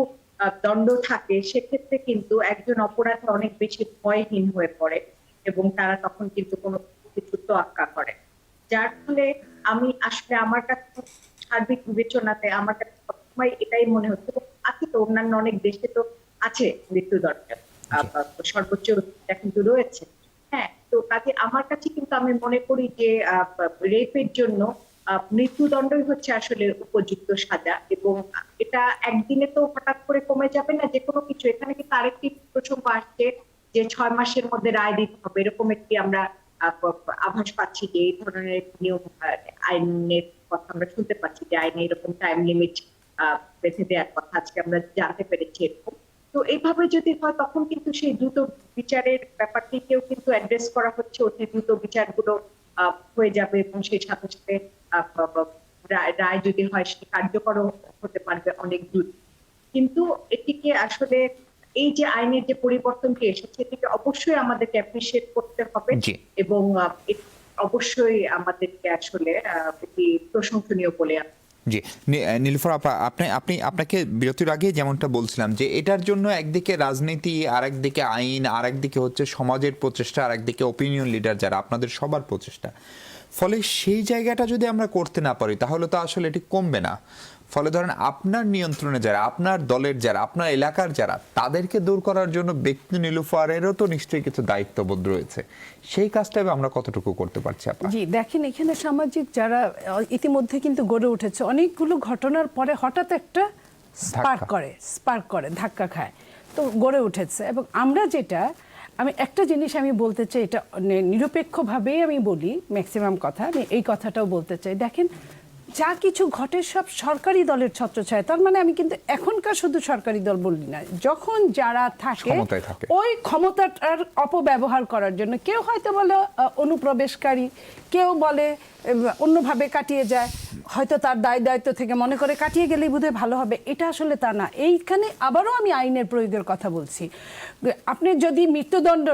দণ্ড থাকে সেক্ষেত্রে কিন্তু একজন অপরাধী অনেক বেশি ভয়হীন হয়ে পড়ে এবং তারা তখন কিন্তু কোনো কিছু তোয়াক্কা করে, যার ফলে আমি আসলে আমার কাছে সার্বিক বিবেচনাতে আমার কাছে সবসময় এটাই মনে হচ্ছে, আছে তো অন্যান্য অনেক দেশে তো আছে মৃত্যুদণ্ড, সর্বোচ্চ কিন্তু রয়েছে। হ্যাঁ, তো কাজে আমার কাছে কিন্তু আমি মনে করি যে রেপের জন্য মৃত্যুদণ্ডই হচ্ছে আসলে উপযুক্ত সাজা, এবং এটা একদিনে তো হঠাৎ করে কমে যাবে না যে কোনো কিছু। এখানে কিন্তু আরেকটি প্রসঙ্গ আসছে যে 6 মাসের মধ্যে রায় দিতে হবে, এরকম একটি আমরা আভাস পাচ্ছি যে এই ধরনের নিয়ম আইনের কথা আমরা শুনতে পাচ্ছি যে আইনে এরকম টাইম লিমিট বেঁধে দেওয়ার কথা আজকে আমরা জানতে পেরেছি এরকম। তো এইভাবে যদি হয় তখন কিন্তু সেই দ্রুত বিচারের ব্যাপারটিকেও কিন্তু অ্যাড্রেস করা হচ্ছে, অতি দ্রুত বিচারগুলো হয়ে যাবে এবং সেই সাথে সাথে রায় যদি হয় সেটি কার্যকর হতে পারবে অনেক দ্রুত। কিন্তু এটিকে আসলে এই যে আইনের যে পরিবর্তনটি এসেছে এটিকে অবশ্যই আমাদেরকে অ্যাপ্রিসিয়েট করতে হবে এবং অবশ্যই আমাদেরকে আসলে এটি প্রশংসনীয় বলে। জি নীলুফার আপা, আপনাকে বিরতির আগে যেমনটা বলছিলাম যে এটার জন্য একদিকে রাজনীতি, আর একদিকে আইন, আর একদিকে হচ্ছে সমাজের প্রচেষ্টা, আর একদিকে ওপিনিয়ন লিডার যারা আপনাদের সবার প্রচেষ্টা। ফলে সেই জায়গাটা যদি আমরা করতে না পারি তাহলে তো আসলে এটি কমবে না। ফলে ধরেন আপনার নিয়ন্ত্রণে যারা, আপনার দলের যারা, আপনার এলাকার যারা, তাদেরকে দূর করার জন্য ব্যক্তি নীলুফারেরও তো নিশ্চয়ই কিছু দায়িত্ববোধ রয়েছে। সেই কাজটা আমরা কতটুকু করতে পারছি আপা? জি দেখেন, এখানে সামাজিক যারা ইতিমধ্যে কিন্তু গড়ে উঠেছে, অনেকগুলো ঘটনার পরে হঠাৎ একটা স্পার্ক করে ধাক্কা খায়, তো গড়ে উঠেছে। এবং আমরা যেটা, আমি একটা জিনিস আমি বলতে চাই, এটা নিরপেক্ষভাবেই আমি বলি ম্যাক্সিমাম কথা, আমি এই কথাটাও বলতে চাই। দেখেন, যা কিছু ঘটে সব সরকারি দলের ছত্রছায়া। তার মানে আমি কিন্তু এখনকার শুধু সরকারি দল বলি না, যখন যারা থাকে ওই ক্ষমতাটার অপব্যবহার করার জন্য, কেউ হয়তো বলে অনুপ্রবেশকারী, কেউ বলে অন্যভাবে কাটিয়ে যায়, হয়তো তার দায় দায়িত্ব থেকে মনে করে কাটিয়ে গেলেই বোধহয় ভালো হবে। এটা আসলে তা না। এইখানে আবারও আমি আইনের প্রয়োগের কথা বলছি। আপনি যদি মৃত্যুদণ্ড,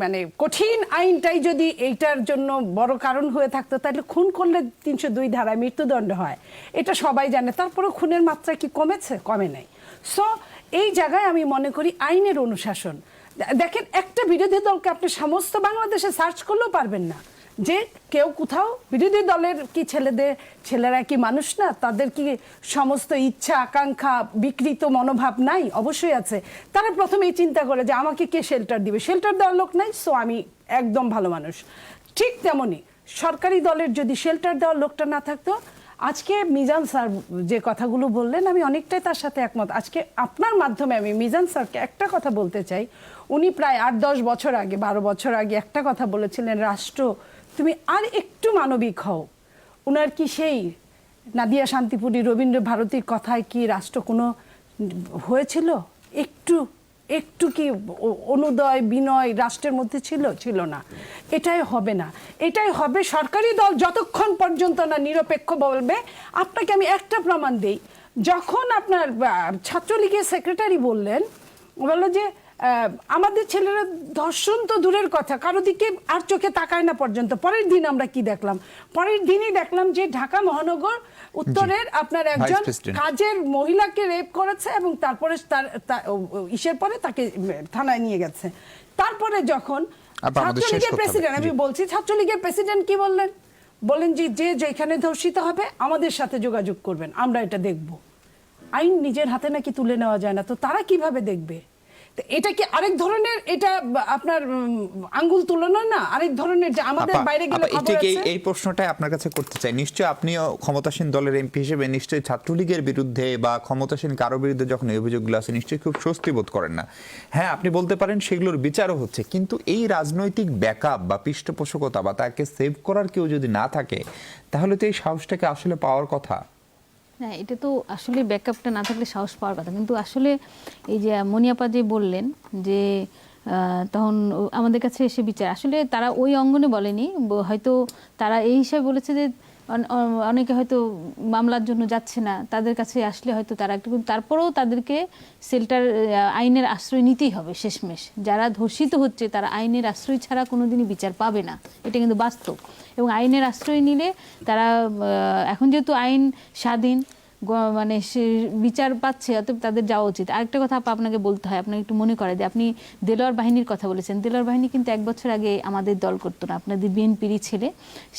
মানে কঠিন আইনটাই যদি এইটার জন্য বড় কারণ হয়ে থাকতো, তাহলে খুন করলে 302 ধারায় মৃত্যুদণ্ড হয়, এটা সবাই জানে। তারপরে খুনের মাত্রা কি কমেছে? কমে নাই। সো এই জায়গায় আমি মনে করি আইনের অনুশাসন। দেখেন, একটা বিরোধী দলকে আপনি সমস্ত বাংলাদেশে সার্চ করলেও পারবেন না যে কেউ কোথাও বিরোধী দলের কি ছেলেরা কি মানুষ না? তাদের কি সমস্ত ইচ্ছা আকাঙ্ক্ষা বিকৃত মনোভাব নাই? অবশ্যই আছে। তারা প্রথমেই চিন্তা করে যে আমাকে কে শেল্টার দিবে, শেল্টার দেওয়ার লোক নাই, সো আমি একদম ভালো মানুষ। ঠিক তেমনি সরকারি দলের যদি শেল্টার দেওয়ার লোকটা না থাকতো, আজকে মিজান স্যার যে কথাগুলো বললেন আমি অনেকটাই তার সাথে একমত। আজকে আপনার মাধ্যমে আমি মিজান স্যারকে একটা কথা বলতে চাই। উনি প্রায় 8-10 বছর আগে, 12 বছর আগে একটা কথা বলেছিলেন, রাষ্ট্র তুমি আর একটু মানবিক হও। উনার কি সেই নাদিয়া শান্তিপুরী, রবীন্দ্র ভারতীর কথায় কি রাষ্ট্র কোনো হয়েছিল? একটু কি অনুদয় বিনয় রাষ্ট্রের মধ্যে ছিল না? এটাই হবে না। এটাই হবে সরকারি দল যতক্ষণ পর্যন্ত না নিরপেক্ষ বলবে। আপনাকে আমি একটা প্রমাণ দেই। যখন আপনার ছাত্রলীগের সেক্রেটারি বললো যে আমাদের ছেলেরা ধর্ষণ তো দূরের কথা, কারো দিকে আর চোখে তাকায় না পর্যন্ত। পরের দিন আমরা কি দেখলাম? পরের দিনই দেখলাম যে ঢাকা মহানগর উত্তরের আপনার একজন কাজের মহিলাকে রেপ করেছে এবং তারপরে ইসের পরে তাকে থানায় নিয়ে গেছে। তারপরে যখন ছাত্রলীগের প্রেসিডেন্ট, আমি বলছি ছাত্রলীগের প্রেসিডেন্ট কি বললেন যে যেখানে ধর্ষিত হবে আমাদের সাথে যোগাযোগ করবেন, আমরা এটা দেখব। আইন নিজের হাতে নাকি তুলে নেওয়া যায় না, তো তারা কিভাবে দেখবে? এটা কি আরেক ধরনের, এটা আপনার আঙ্গুল তুলনা না, আরেক ধরনের যে আমাদের বাইরে গেলে খবর আছে। এই প্রশ্নটাই আপনার কাছে করতে চাই। নিশ্চয়ই আপনিও ক্ষমতাসীন দলের এমপি হিসেবে নিশ্চয়ই ছাত্রলীগের বিরুদ্ধে বা ক্ষমতাসীন কারো বিরুদ্ধে যখন এই অভিযোগগুলো আছে নিশ্চয়ই খুব স্বস্তি বোধ করেন না। হ্যাঁ, আপনি বলতে পারেন সেগুলোর বিচারও হচ্ছে, কিন্তু এই রাজনৈতিক ব্যাকআপ বা পৃষ্ঠপোষকতা বা তাকে সেভ করার কেউ যদি না থাকে তাহলে তো এই সাহসটাকে আসলে পাওয়ার কথা। হ্যাঁ, এটা তো আসলে ব্যাকআপটা না থাকলে সাহস পাওয়ার কথা। কিন্তু আসলে এই যে মনিয়াপা যে বললেন যে তখন আমাদের কাছে এসে বিচার, আসলে তারা ওই অঙ্গনে বলেনি, হয়তো তারা এই হিসাবে বলেছে যে অনেকে হয়তো মামলার জন্য যাচ্ছে না, তাদের কাছে আসলে হয়তো তারা একটু, তারপরেও তাদেরকে শেল্টার আইনের আশ্রয় নিতেই হবে শেষমেশ। যারা ধর্ষিত হচ্ছে তারা আইনের আশ্রয় ছাড়া কোনোদিনই বিচার পাবে না, এটা কিন্তু বাস্তব। এবং আইনের আশ্রয় নিলে তারা এখন যেহেতু আইন স্বাধীন, মানে সে বিচার পাচ্ছে, অতএব তাদের যাওয়া উচিত। আরেকটা কথা আপনাকে বলতে হয়, আপনাকে একটু মনে করে যে আপনি দেলোয়ার বাহিনীর কথা বলেছেন। দেলোয়ার বাহিনী কিন্তু 1 বছর আগে আমাদের দল করতো না, আপনাদের বিএনপিরই ছেলে,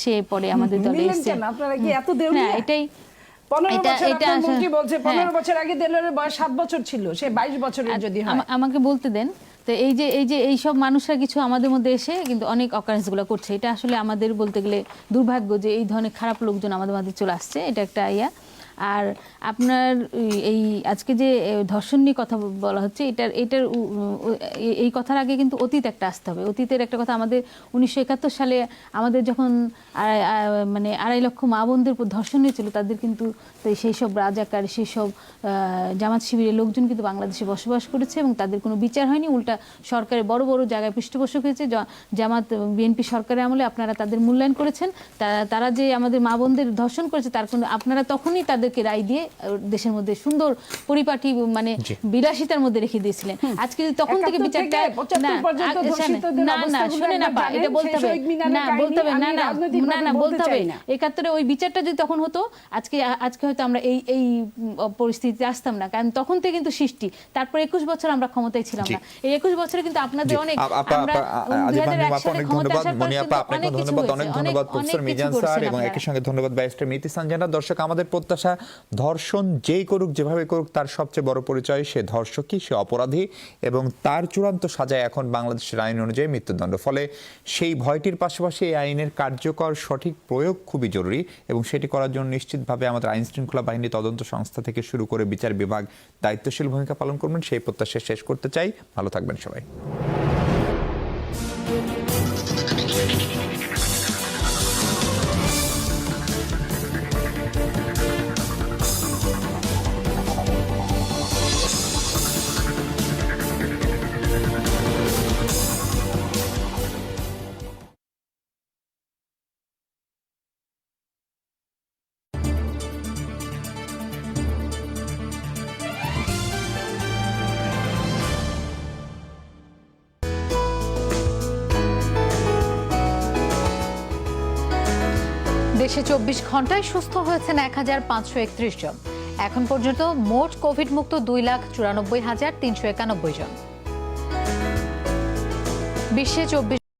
সে পরে আমাদের দলে এসেছে। আপনারা কি এত দেউলিয়া? হ্যাঁ, এটাই 15 বছর আপনার মন্ত্রী বলছে 15 বছর আগে দেলোয়ারের বয়স 7 বছর ছিল, সে 22 বছরের যদি হয়। আমাকে বলতে দেন। তো এই সব মানুষরা কিছু আমাদের মধ্যে এসে কিন্তু অনেক অকারেন্সগুলো করছে। এটা আসলে আমাদের বলতে গেলে দুর্ভাগ্য যে এই ধরনের খারাপ লোকজন আমাদের মধ্যে চলে আসছে, এটা একটা ইয়া। আর আপনার এই আজকে যে ধর্ষণ নিয়ে কথা বলা হচ্ছে, এটার এই কথার আগে কিন্তু অতীত একটা আসতে হবে। অতীতের একটা কথা, আমাদের 1971 সালে আমাদের যখন মানে 2.5 লক্ষ মা বোনদের উপর ধর্ষণ হয়েছিল, তাদের কিন্তু সেই সব রাজাকার, সেই সব জামাত শিবিরের লোকজন কিন্তু বাংলাদেশে বসবাস করেছে এবং তাদের কোনো বিচার হয়নি। উল্টা সরকারের বড় বড় জায়গায় পৃষ্ঠপোষক হয়েছে। জামাত বিএনপি সরকারের আমলে আপনারা তাদের মূল্যায়ন করেছেন। তারা যে আমাদের মা বোনদের ধর্ষণ করেছে তার কোনো, আপনারা তখনই তাদেরকে রায় দিয়ে দেশের মধ্যে সুন্দর পরিপাটি মানে বিলাসিতার মধ্যে রেখে দিয়েছিলেন। আজকে তখন থেকে বিচারটা শুনে না, এটা বলতে হবে না, বলতে হবে না, বলতে হবে 71-এ ওই বিচারটা যদি তখন হতো, আজকে হয়তো আমরা এই পরিস্থিতিতে আসতাম না, কারণ তখন থেকে কিন্তু সৃষ্টি। তারপর 21 বছর আমরা ক্ষমতায় ছিলাম না। এই 21 বছরে কিন্তু আপনাদের অনেক, ধন্যবাদ প্রফেসর মিজান স্যার, এবং একই সঙ্গে ধন্যবাদ ব্যারিস্টার মিতি সানজানা। দর্শক, আমাদের প্রত্যাশা ধর্ষণ যেই করুক, যেভাবে করুক, তার সবচেয়ে বড় পরিচয় সে ধর্ষকই, সে অপরাধী, এবং তার চূড়ান্ত সাজায় এখন বাংলাদেশের আইন অনুযায়ী মৃত্যুদণ্ড। ফলে সেই ভয়টির পাশাপাশি এই আইনের কার্যকর সঠিক প্রয়োগ খুবই জরুরি, এবং সেটি করার জন্য নিশ্চিতভাবে আমাদের আইন শৃঙ্খলা বাহিনী, তদন্ত সংস্থা থেকে শুরু করে বিচার বিভাগ দায়িত্বশীল ভূমিকা পালন করবেন, সেই প্রত্যাশা শেষ করতে চাই। ভালো থাকবেন সবাই। দেশে 24 ঘন্টায় সুস্থ হয়েছেন 1531 জন। এখন পর্যন্ত মোট কোভিড মুক্ত 2,94,391 জন। বিশ্বে 24